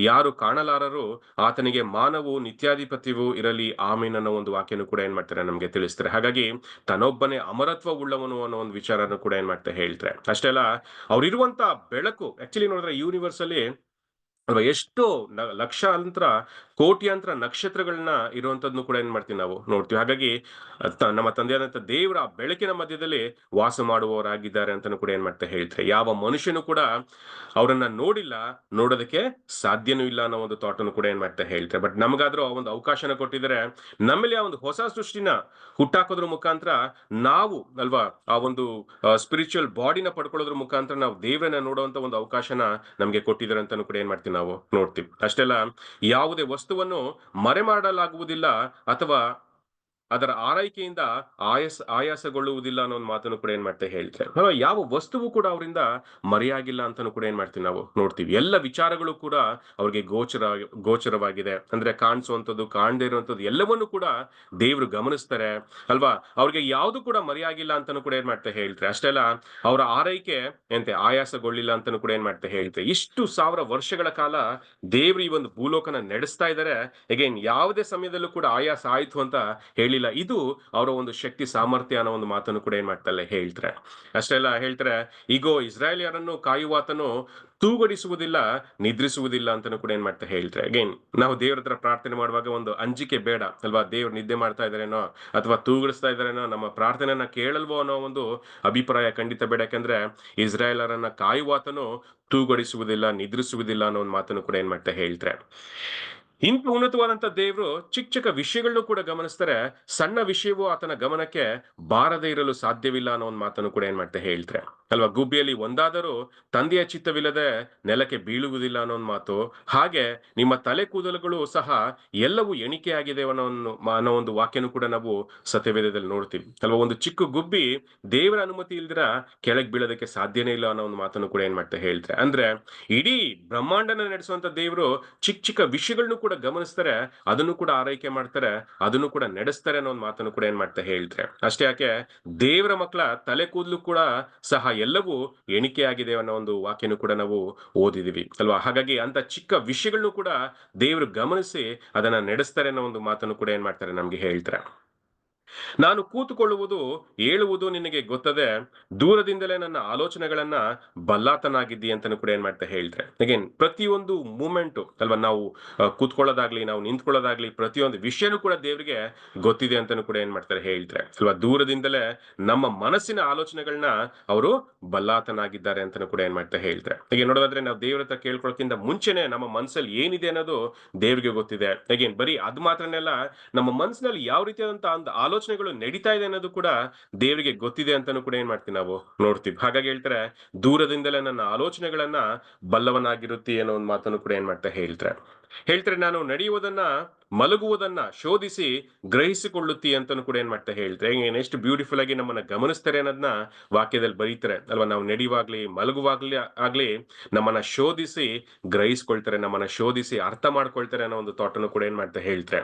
ಯಾರು ಕಾಣಲಾರರು. ಆತನಿಗೆ ಮಾನವು ನಿತ್ಯಾಧಿಪತ್ಯವೂ ಇರಲಿ, ಆಮೀನ್ ಅನ್ನೋ ಒಂದು ವಾಕ್ಯನು ಕೂಡ ಏನ್ ಮಾಡ್ತಾರೆ, ನಮಗೆ ತಿಳಿಸ್ತಾರೆ. ಹಾಗಾಗಿ ತನ್ನೊಬ್ಬನೇ ಅಮರತ್ವ ಉಳ್ಳವನು ಅನ್ನೋ ಒಂದು ವಿಚಾರನು ಕೂಡ ಏನ್ ಮಾಡ್ತಾರೆ ಹೇಳ್ತಾರೆ. ಅಷ್ಟೇ ಅಲ್ಲ, ಅವ್ರಿರುವಂತ ಬೆಳಕು ಆಕ್ಚುಲಿ ನೋಡಿದ್ರೆ ಯೂನಿವರ್ಸ್ ಅಲ್ಲಿ ಅಲ್ವಾ ಎಷ್ಟೋ ಲಕ್ಷಾಂತರ ಕೋಟ್ಯಾಂತರ ನಕ್ಷತ್ರಗಳನ್ನ ಇರುವಂತದ್ನು ಕೂಡ ಏನ್ ಮಾಡ್ತೀವಿ, ನಾವು ನೋಡ್ತೀವಿ. ಹಾಗಾಗಿ ನಮ್ಮ ತಂದೆಯಾದಂತ ದೇವರ ಬೆಳಕಿನ ಮಧ್ಯದಲ್ಲಿ ವಾಸ ಮಾಡುವವರಾಗಿದ್ದಾರೆ ಅಂತಾನು ಕೂಡ ಏನ್ ಮಾಡ್ತಾ ಹೇಳ್ತಾರೆ. ಯಾವ ಮನುಷ್ಯನು ಕೂಡ ಅವರನ್ನ ನೋಡಿಲ್ಲ, ನೋಡೋದಕ್ಕೆ ಸಾಧ್ಯನೂ ಇಲ್ಲ ಅನ್ನೋ ಒಂದು ಥಾಟ್ ಅನ್ನು ಕೂಡ ಏನ್ ಮಾಡ್ತಾ ಹೇಳ್ತಾರೆ. ಬಟ್ ನಮಗಾದ್ರೂ ಆ ಒಂದು ಅವಕಾಶನ ಕೊಟ್ಟಿದ್ದಾರೆ. ನಮ್ಮಲ್ಲಿ ಆ ಒಂದು ಹೊಸ ಸೃಷ್ಟಿನ ಹುಟ್ಟಾಕೋದ್ರ ಮುಖಾಂತರ ನಾವು ಅಲ್ವಾ ಆ ಒಂದು ಸ್ಪಿರಿಚುವಲ್ ಬಾಡಿನ ಪಡ್ಕೊಳ್ಳೋದ್ರ ಮುಖಾಂತರ ನಾವು ದೇವರನ್ನ ನೋಡುವಂತ ಒಂದು ಅವಕಾಶನ ನಮ್ಗೆ ಕೊಟ್ಟಿದ್ದಾರೆ ಅಂತಾನು ಕೂಡ ಏನ್ ಮಾಡ್ತೀವಿ, ನಾವು ನೋಡ್ತೀವಿ. ಅಷ್ಟೆಲ್ಲ, ಯಾವುದೇ ವಸ್ತುವನ್ನು ಮರೆ ಮಾಡಲಾಗುವುದಿಲ್ಲ ಅಥವಾ ಅದರ ಆರೈಕೆಯಿಂದ ಆಯಾಸಗೊಳ್ಳುವುದಿಲ್ಲ ಅನ್ನೋ ಒಂದು ಮಾತನ್ನು ಕೂಡ ಏನ್ ಮಾಡ್ತಾ ಹೇಳ್ತಾರೆ. ಯಾವ ವಸ್ತುವು ಕೂಡ ಅವರಿಂದ ಮರೆಯಾಗಿಲ್ಲ ಅಂತಾನು ಕೂಡ ಏನ್ ಮಾಡ್ತೀವಿ, ನಾವು ನೋಡ್ತೀವಿ. ಎಲ್ಲ ವಿಚಾರಗಳು ಕೂಡ ಅವ್ರಿಗೆ ಗೋಚರವಾಗಿದೆ. ಅಂದ್ರೆ ಕಾಣಿಸುವಂಥದ್ದು, ಕಾಣದೇ ಇರುವಂಥದ್ದು ಎಲ್ಲವನ್ನೂ ಕೂಡ ದೇವ್ರು ಗಮನಿಸ್ತಾರೆ ಅಲ್ವಾ. ಅವ್ರಿಗೆ ಯಾವುದು ಕೂಡ ಮರೆಯಾಗಿಲ್ಲ ಅಂತಾನು ಕೂಡ ಏನ್ ಮಾಡ್ತಾ ಹೇಳ್ತಾರೆ. ಅಷ್ಟೇ ಅಲ್ಲ, ಅವರ ಆರೈಕೆ ಎಂತೆ ಆಯಾಸಗೊಳ್ಳಿಲ್ಲ ಅಂತಾನು ಕೂಡ ಏನ್ ಮಾಡ್ತಾ ಹೇಳ್ತಾರೆ. ಇಷ್ಟು ಸಾವಿರ ವರ್ಷಗಳ ಕಾಲ ದೇವ್ರು ಈ ಒಂದು ಭೂಲೋಕನ ನಡೆಸ್ತಾ ಇದ್ದಾರೆ. ಅಗೇನ್ ಯಾವುದೇ ಸಮಯದಲ್ಲೂ ಕೂಡ ಆಯಾಸ ಆಯ್ತು ಅಂತ ಹೇಳಿಲ್ಲ. ಇದು ಅವರ ಒಂದು ಶಕ್ತಿ ಸಾಮರ್ಥ್ಯ ಅನ್ನೋ ಒಂದು ಮಾತನ್ನು ಕೂಡ ಏನ್ ಮಾಡ್ತಾರೆ ಹೇಳ್ತಾರೆ. ಅಷ್ಟೇ ಅಲ್ಲ, ಹೇಳ್ತಾರೆ, ಈಗೋ ಇಸ್ರಾಯೇಲಿಯರನ್ನು ಕಾಯುವಾತನು ತೂಗಡಿಸುವುದಿಲ್ಲ, ನಿದ್ರಿಸುವುದಿಲ್ಲ ಅಂತಾನು ಕೂಡ ಏನ್ ಮಾಡ್ತಾ ಹೇಳ್ತಾರೆ. ಅಗೇನ್ ನಾವು ದೇವ್ರ ಹತ್ರ ಪ್ರಾರ್ಥನೆ ಮಾಡುವಾಗ ಒಂದು ಅಂಜಿಕೆ ಬೇಡ ಅಲ್ವಾ. ದೇವ್ರು ನಿದ್ದೆ ಮಾಡ್ತಾ ಇದಾರೇನೋ ಅಥವಾ ತೂಗಡಿಸ್ತಾ ಇದಾರೇನೋ, ನಮ್ಮ ಪ್ರಾರ್ಥನೆಯನ್ನ ಕೇಳಲ್ವೋ ಅನ್ನೋ ಒಂದು ಅಭಿಪ್ರಾಯ ಖಂಡಿತ ಬೇಡ. ಯಾಕಂದ್ರೆ ಇಸ್ರಾಯೇಲರನ್ನ ಕಾಯುವಾತನು ತೂಗಡಿಸುವುದಿಲ್ಲ, ನಿದ್ರಿಸುವುದಿಲ್ಲ ಅನ್ನೋ ಒಂದು ಮಾತನ್ನು ಕೂಡ ಏನ್ ಮಾಡ್ತಾ ಹೇಳ್ತಾರೆ. ಇಂಥ ಉನ್ನತವಾದಂತ ದೇವರು ಚಿಕ್ಕ ಚಿಕ್ಕ ವಿಷಯಗಳನ್ನು ಕೂಡ ಗಮನಿಸ್ತಾರೆ. ಸಣ್ಣ ವಿಷಯವೂ ಆತನ ಗಮನಕ್ಕೆ ಬಾರದೇ ಇರಲು ಸಾಧ್ಯವಿಲ್ಲ ಅನ್ನೋ ಒಂದು ಮಾತನ್ನು ಕೂಡ ಏನ್ ಮಾಡ್ತಾ ಹೇಳ್ತಾರೆ ಅಲ್ವಾ. ಗುಬ್ಬಿಯಲ್ಲಿ ಒಂದಾದರೂ ತಂದೆಯ ಚಿತ್ತವಿಲ್ಲದೆ ನೆಲಕ್ಕೆ ಬೀಳುವುದಿಲ್ಲ ಅನ್ನೋ ಒಂದು ಮಾತು. ಹಾಗೆ ನಿಮ್ಮ ತಲೆ ಕೂದಲುಗಳು ಸಹ ಎಲ್ಲವೂ ಎಣಿಕೆಯಾಗಿದೆ ಅನ್ನೋ ಒಂದು ವಾಕ್ಯನೂ ಕೂಡ ನಾವು ಸತ್ಯವೇದದಲ್ಲಿ ನೋಡ್ತೀವಿ ಅಲ್ವಾ. ಒಂದು ಚಿಕ್ಕ ಗುಬ್ಬಿ ದೇವರ ಅನುಮತಿ ಇಲ್ದಿರ ಕೆಳಗೆ ಬೀಳೋದಕ್ಕೆ ಸಾಧ್ಯನೇ ಇಲ್ಲ ಅನ್ನೋ ಒಂದು ಮಾತನ್ನು ಕೂಡ ಏನ್ ಮಾಡ್ತಾ ಹೇಳ್ತಾರೆ. ಅಂದ್ರೆ ಇಡೀ ಬ್ರಹ್ಮಾಂಡನ ನಡೆಸುವಂತ ದೇವರು ಚಿಕ್ಕ ಚಿಕ್ಕ ವಿಷಯಗಳನ್ನು ಕೂಡ ಗಮನಿಸ್ತಾರೆ, ಅದನ್ನು ಕೂಡ ಆರೈಕೆ ಮಾಡ್ತಾರೆ, ಅದನ್ನು ಕೂಡ ನಡೆಸ್ತಾರೆ ಅನ್ನೋ ಒಂದು ಮಾತನ್ನು ಕೂಡ ಏನ್ ಮಾಡ್ತಾ ಹೇಳ್ತಾರೆ. ಅಷ್ಟೇ ಯಾಕೆ, ದೇವರ ಮಕ್ಕಳ ತಲೆ ಕೂದಲು ಕೂಡ ಸಹ ಎಲ್ಲವೂ ಎಣಿಕೆಯಾಗಿದೆ ಅನ್ನೋ ಒಂದು ವಾಕ್ಯನು ಕೂಡ ನಾವು ಓದಿದೀವಿ ಅಲ್ವಾ. ಹಾಗಾಗಿ ಅಂತ ಚಿಕ್ಕ ವಿಷಯಗಳನ್ನು ಕೂಡ ದೇವರು ಗಮನಿಸಿ ಅದನ್ನ ನಡೆಸ್ತಾರೆ ಅನ್ನೋ ಒಂದು ಮಾತನ್ನು ಕೂಡ ಏನ್ ಮಾಡ್ತಾರೆ, ನಮ್ಗೆ ಹೇಳ್ತಾರೆ. ನಾನು ಕೂತುಕೊಳ್ಳುವುದು ಏಳುವುದು ನಿನಗೆ ಗೊತ್ತದೆ, ದೂರದಿಂದಲೇ ನನ್ನ ಆಲೋಚನೆಗಳನ್ನ ಬಲ್ಲಾತನಾಗಿದ್ದಿ ಅಂತನೂ ಕೂಡ ಏನ್ ಮಾಡ್ತಾ ಹೇಳ್ತಾರೆ. ಅಗೇನ್ ಪ್ರತಿಯೊಂದು ಮೂಮೆಂಟು ಅಲ್ವಾ, ನಾವು ಕೂತ್ಕೊಳ್ಳೋದಾಗ್ಲಿ, ನಾವು ನಿಂತ್ಕೊಳ್ಳೋದಾಗ್ಲಿ, ಪ್ರತಿಯೊಂದು ವಿಷಯನೂ ಕೂಡ ದೇವರಿಗೆ ಗೊತ್ತಿದೆ ಅಂತನೂ ಕೂಡ ಏನ್ ಮಾಡ್ತಾರೆ ಹೇಳ್ತಾರೆ ಅಲ್ವಾ. ದೂರದಿಂದಲೇ ನಮ್ಮ ಮನಸ್ಸಿನ ಆಲೋಚನೆಗಳನ್ನ ಅವರು ಬಲ್ಲಾತನಾಗಿದ್ದಾರೆ ಅಂತನೂ ಕೂಡ ಏನ್ ಮಾಡ್ತಾ ಹೇಳ್ತಾರೆ. ಹೀಗೆ ನೋಡೋದಾದ್ರೆ ನಾವು ದೇವ್ರ ಹತ್ರ ಕೇಳ್ಕೊಳ್ಳೋಕ್ಕಿಂತ ಮುಂಚೆನೆ ನಮ್ಮ ಮನಸ್ಸಲ್ಲಿ ಏನಿದೆ ಅನ್ನೋದು ದೇವ್ರಿಗೆ ಗೊತ್ತಿದೆ. ಅಗೇನ್ ಬರೀ ಅದು ಮಾತ್ರನೆಲ್ಲ, ನಮ್ಮ ಮನಸ್ಸಿನಲ್ಲಿ ಯಾವ ರೀತಿಯಾದಂತಹ ಒಂದು ಆಲೋಚನೆಗಳು ನಡೀತಾ ಇದೆ ಅನ್ನೋದು ಕೂಡ ದೇವರಿಗೆ ಗೊತ್ತಿದೆ ಅಂತಾನೂ ಕೂಡ ಏನ್ ಮಾಡ್ತೀವಿ ನಾವು ನೋಡ್ತೀವಿ. ಹಾಗಾಗಿ ಹೇಳ್ತಾರೆ, ದೂರದಿಂದಲೇ ನನ್ನ ಆಲೋಚನೆಗಳನ್ನ ಬಲ್ಲವನಾಗಿರುತ್ತಿ ಅನ್ನೋ ಒಂದು ಮಾತನ್ನು ಕೂಡ ಏನ್ ಮಾಡ್ತಾ ಹೇಳ್ತಾರೆ, ನಾನು ನಡೆಯುವುದನ್ನ ಮಲಗುವುದನ್ನ ಶೋಧಿಸಿ ಗ್ರಹಿಸಿಕೊಳ್ಳುತ್ತಿ ಅಂತಾನು ಕೂಡ ಏನ್ ಮಾಡ್ತಾ ಹೇಳ್ತಾರೆ. ಎಷ್ಟು ಬ್ಯೂಟಿಫುಲ್ ಆಗಿ ನಮ್ಮನ್ನ ಗಮನಿಸ್ತಾರೆ ಅನ್ನೋದನ್ನ ವಾಕ್ಯದಲ್ಲಿ ಬರೀತಾರೆ ಅಲ್ವಾ. ನಾವು ನಡೆಯುವಾಗ್ಲಿ ಮಲಗುವಾಗ್ಲಿ ಆಗ್ಲಿ ನಮ್ಮನ್ನ ಶೋಧಿಸಿ ಗ್ರಹಿಸ್ಕೊಳ್ತಾರೆ, ನಮ್ಮನ್ನ ಶೋಧಿಸಿ ಅರ್ಥ ಮಾಡ್ಕೊಳ್ತಾರೆ ಅನ್ನೋ ಒಂದು ಥಾಟನ್ನು ಕೂಡ ಏನ್ ಮಾಡ್ತಾ ಹೇಳ್ತಾರೆ.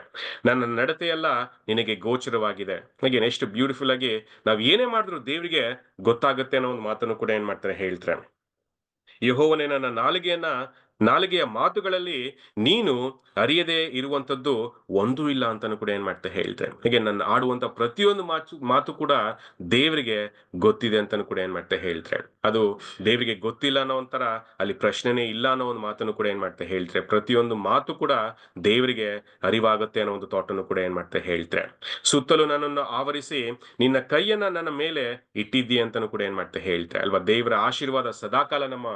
ನನ್ನ ನಡತೆಯೆಲ್ಲ ನಿನಗೆ ಗೋಚರವಾಗಿದೆ. ಹಾಗೆ ಎಷ್ಟು ಬ್ಯೂಟಿಫುಲ್ ಆಗಿ ನಾವ್ ಏನೇ ಮಾಡಿದ್ರು ದೇವರಿಗೆ ಗೊತ್ತಾಗುತ್ತೆ ಅನ್ನೋ ಒಂದು ಮಾತನ್ನು ಕೂಡ ಏನ್ ಮಾಡ್ತಾರೆ ಹೇಳ್ತಾರೆ. ಯೆಹೋವನೇ, ನನ್ನ ನಾಲಿಗೆಯ ಮಾತುಗಳಲ್ಲಿ ನೀನು ಅರಿಯದೇ ಇರುವಂತದ್ದು ಒಂದೂ ಇಲ್ಲ ಅಂತಾನು ಕೂಡ ಏನ್ ಮಾಡ್ತಾ ಹೇಳ್ತೆ. ಹೀಗೆ ನನ್ನ ಆಡುವಂತ ಪ್ರತಿಯೊಂದು ಮಾತು ಕೂಡ ದೇವರಿಗೆ ಗೊತ್ತಿದೆ ಅಂತಾನು ಕೂಡ ಏನ್ ಮಾಡ್ತಾ ಹೇಳ್ತಾರೆ. ಅದು ದೇವರಿಗೆ ಗೊತ್ತಿಲ್ಲ ಅನ್ನೋ ಒಂಥರ ಅಲ್ಲಿ ಪ್ರಶ್ನೆನೇ ಇಲ್ಲ ಅನ್ನೋ ಒಂದು ಮಾತನ್ನು ಕೂಡ ಏನ್ ಮಾಡ್ತಾ ಹೇಳ್ತಾರೆ. ಪ್ರತಿಯೊಂದು ಮಾತು ಕೂಡ ದೇವರಿಗೆ ಅರಿವಾಗುತ್ತೆ ಅನ್ನೋ ಒಂದು ಥಾಟನ್ನು ಕೂಡ ಏನ್ ಮಾಡ್ತಾ ಹೇಳ್ತಾರೆ. ಸುತ್ತಲೂ ನನ್ನನ್ನು ಆವರಿಸಿ ನಿನ್ನ ಕೈಯನ್ನ ನನ್ನ ಮೇಲೆ ಇಟ್ಟಿದ್ದೀ ಅಂತಾನು ಕೂಡ ಏನ್ ಮಾಡ್ತಾ ಹೇಳ್ತಾರೆ ಅಲ್ವಾ. ದೇವರ ಆಶೀರ್ವಾದ ಸದಾಕಾಲ ನಮ್ಮ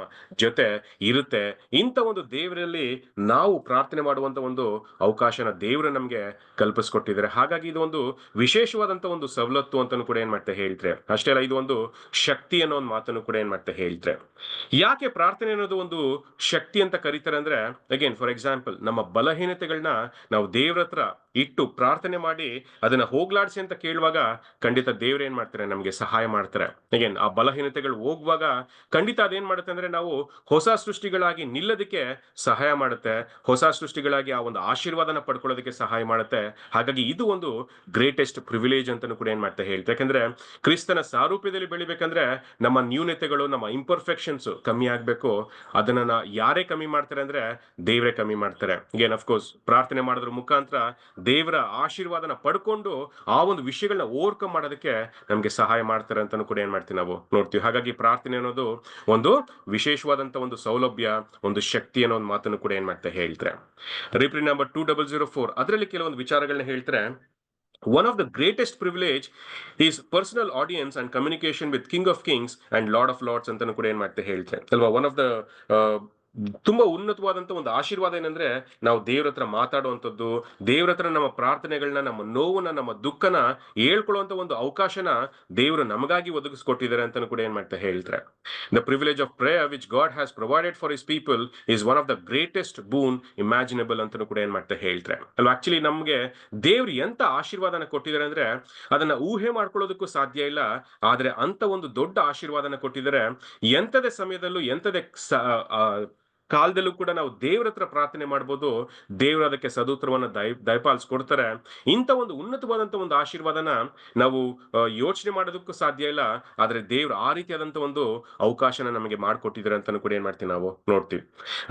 ಜೊತೆ ಇರುತ್ತೆ. ಇಂಥ ಒಂದು ದೇವರಲ್ಲಿ ನಾವು ಪ್ರಾರ್ಥನೆ ಮಾಡುವಂತ ಒಂದು ಅವಕಾಶನ ದೇವರು ನಮ್ಗೆ ಕಲ್ಪಿಸ್ಕೊಟ್ಟಿದ್ದಾರೆ. ಹಾಗಾಗಿ ಇದು ಒಂದು ವಿಶೇಷವಾದಂತ ಒಂದು ಸವಲತ್ತು ಅಂತಾನು ಕೂಡ ಏನ್ ಮಾಡ್ತಾ ಹೇಳ್ತಾರೆ. ಅಷ್ಟೇ ಅಲ್ಲ, ಇದು ಒಂದು ಶಕ್ತಿ ಅನ್ನೋ ಒಂದು ಮಾತನ್ನು ಕೂಡ ಏನ್ ಮಾಡ್ತಾ ಹೇಳ್ತಾರೆ. ಯಾಕೆ ಪ್ರಾರ್ಥನೆ ಅನ್ನೋದು ಒಂದು ಶಕ್ತಿ ಅಂತ ಕರೀತಾರೆ ಅಂದ್ರೆ, ಅಗೇನ್ ಫಾರ್ ಎಕ್ಸಾಂಪಲ್, ನಮ್ಮ ಬಲಹೀನತೆಗಳನ್ನ ನಾವು ದೇವ್ರ ಹತ್ರ ಇಟ್ಟು ಪ್ರಾರ್ಥನೆ ಮಾಡಿ ಅದನ್ನ ಹೋಗ್ಲಾಡ್ಸಿ ಅಂತ ಕೇಳುವಾಗ ಖಂಡಿತ ದೇವ್ರ ಏನ್ ಮಾಡ್ತಾರೆ, ನಮ್ಗೆ ಸಹಾಯ ಮಾಡ್ತಾರೆ. ಅಗೇನ್ ಆ ಬಲಹೀನತೆಗಳು ಹೋಗುವಾಗ ಖಂಡಿತ ಅದೇನ್ ಮಾಡುತ್ತೆ ಅಂದ್ರೆ, ನಾವು ಹೊಸ ಸೃಷ್ಟಿಗಳಾಗಿ ನಿಲ್ಲೋದಕ್ಕೆ ಸಹಾಯ ಮಾಡುತ್ತೆ, ಹೊಸ ಸೃಷ್ಟಿಗಳಾಗಿ ಆ ಒಂದು ಆಶೀರ್ವಾದನ ಪಡ್ಕೊಳ್ಳೋದಕ್ಕೆ ಸಹಾಯ ಮಾಡುತ್ತೆ. ಹಾಗಾಗಿ ಇದು ಒಂದು ಗ್ರೇಟೆಸ್ಟ್ ಪ್ರಿವಿಲೇಜ್ ಅಂತಾನು ಕೂಡ ಏನ್ ಮಾಡ್ತಾ ಹೇಳ್ತೆ. ಯಾಕಂದ್ರೆ ಕ್ರಿಸ್ತನ ಸಾರೂಪ್ಯದಲ್ಲಿ ಬೆಳಿಬೇಕಂದ್ರೆ ನಮ್ಮ ನ್ಯೂನತೆಗಳು, ನಮ್ಮ ಇಂಪರ್ಫೆಕ್ಷನ್ಸ್ ಕಮ್ಮಿ ಆಗ್ಬೇಕು. ಅದನ್ನ ಯಾರೇ ಕಮ್ಮಿ ಮಾಡ್ತಾರೆ ಅಂದ್ರೆ ದೇವರೇ ಕಮ್ಮಿ ಮಾಡ್ತಾರೆ. ಏನ್ ಅಫ್ಕೋರ್ಸ್ ಪ್ರಾರ್ಥನೆ ಮಾಡೋದ್ರ ಮುಖಾಂತರ ದೇವರ ಆಶೀರ್ವಾದನ ಪಡ್ಕೊಂಡು ಆ ಒಂದು ವಿಷಯಗಳನ್ನ ಓವರ್ಕಮ್ ಮಾಡೋದಕ್ಕೆ ನಮ್ಗೆ ಸಹಾಯ ಮಾಡ್ತಾರೆ ಅಂತಾನು ಕೂಡ ಏನ್ ಮಾಡ್ತೀವಿ ನಾವು ನೋಡ್ತೀವಿ. ಹಾಗಾಗಿ ಪ್ರಾರ್ಥನೆ ಅನ್ನೋದು ಒಂದು ವಿಶೇಷವಾದಂತ ಒಂದು ಸೌಲಭ್ಯ, ಒಂದು ಶಕ್ತಿ ಅನ್ನೋ ಒಂದು ಮಾತನ್ನು ಕೂಡ ಏನ್ ಮಾಡ್ತಾ ಹೇಳ್ತಾರೆ. ರಿಪ್ರಿ ನಂಬರ್ 2004 ಅದರಲ್ಲಿ ಕೆಲವೊಂದು ವಿಚಾರಗಳನ್ನ ಹೇಳ್ತಾರೆ. One of the greatest privilege is personal audience and communication with King of Kings and Lord of Lords ಅಂತಾನು ಕೂಡ ಏನ್ ಮಾಡ್ತಾ ಹೇಳ್ತಾರೆ ಅಲ್ವಾ. ಒನ್ ಆಫ್ ದ ತುಂಬಾ ಉನ್ನತವಾದಂತ ಒಂದು ಆಶೀರ್ವಾದ ಏನಂದ್ರೆ, ನಾವು ದೇವ್ರ ಹತ್ರ ಮಾತಾಡುವಂಥದ್ದು, ದೇವ್ರ ಹತ್ರ ನಮ್ಮ ಪ್ರಾರ್ಥನೆಗಳನ್ನ, ನಮ್ಮ ನೋವನ್ನ, ನಮ್ಮ ದುಃಖನ ಹೇಳ್ಕೊಳ್ಳುವಂತ ಒಂದು ಅವಕಾಶನ ದೇವರು ನಮಗಾಗಿ ಒದಗಿಸ್ಕೊಟ್ಟಿದ್ದಾರೆ ಅಂತಾನು ಕೂಡ ಏನ್ ಮಾಡ್ತಾ ಹೇಳ್ತಾರೆ. The privilege of prayer which God has provided for his people is one of the greatest boon imaginable ಅಂತಾನು ಕೂಡ ಏನ್ ಮಾಡ್ತಾ ಹೇಳ್ತಾರೆ ಅಲ್ವಾ. ಆಕ್ಚುಲಿ ನಮ್ಗೆ ದೇವ್ರು ಎಂತ ಆಶೀರ್ವಾದನ ಕೊಟ್ಟಿದ್ದಾರೆ ಅಂದ್ರೆ ಅದನ್ನ ಊಹೆ ಮಾಡ್ಕೊಳ್ಳೋದಕ್ಕೂ ಸಾಧ್ಯ ಇಲ್ಲ. ಆದ್ರೆ ಅಂತ ಒಂದು ದೊಡ್ಡ ಆಶೀರ್ವಾದನ ಕೊಟ್ಟಿದ್ದಾರೆ. ಎಂತದೇ ಸಮಯದಲ್ಲೂ, ಎಂತದೇ ಕಾಲದಲ್ಲೂ ಕೂಡ ನಾವು ದೇವ್ರ ಹತ್ರ ಪ್ರಾರ್ಥನೆ ಮಾಡ್ಬೋದು. ದೇವ್ರ ಅದಕ್ಕೆ ಸದುತ್ತರವನ್ನ ದಯಪಾಲಿಸ್ಕೊಡ್ತಾರೆ. ಇಂಥ ಒಂದು ಉನ್ನತವಾದಂತ ಒಂದು ಆಶೀರ್ವಾದನ ನಾವು ಯೋಚನೆ ಮಾಡೋದಕ್ಕೂ ಸಾಧ್ಯ ಇಲ್ಲ. ಆದ್ರೆ ದೇವ್ರು ಆ ರೀತಿಯಾದಂತ ಒಂದು ಅವಕಾಶನ ನಮಗೆ ಮಾಡ್ಕೊಟ್ಟಿದ್ದಾರೆ ಅಂತಾನು ಕೂಡ ಏನ್ ಮಾಡ್ತೀವಿ ನಾವು ನೋಡ್ತೀವಿ.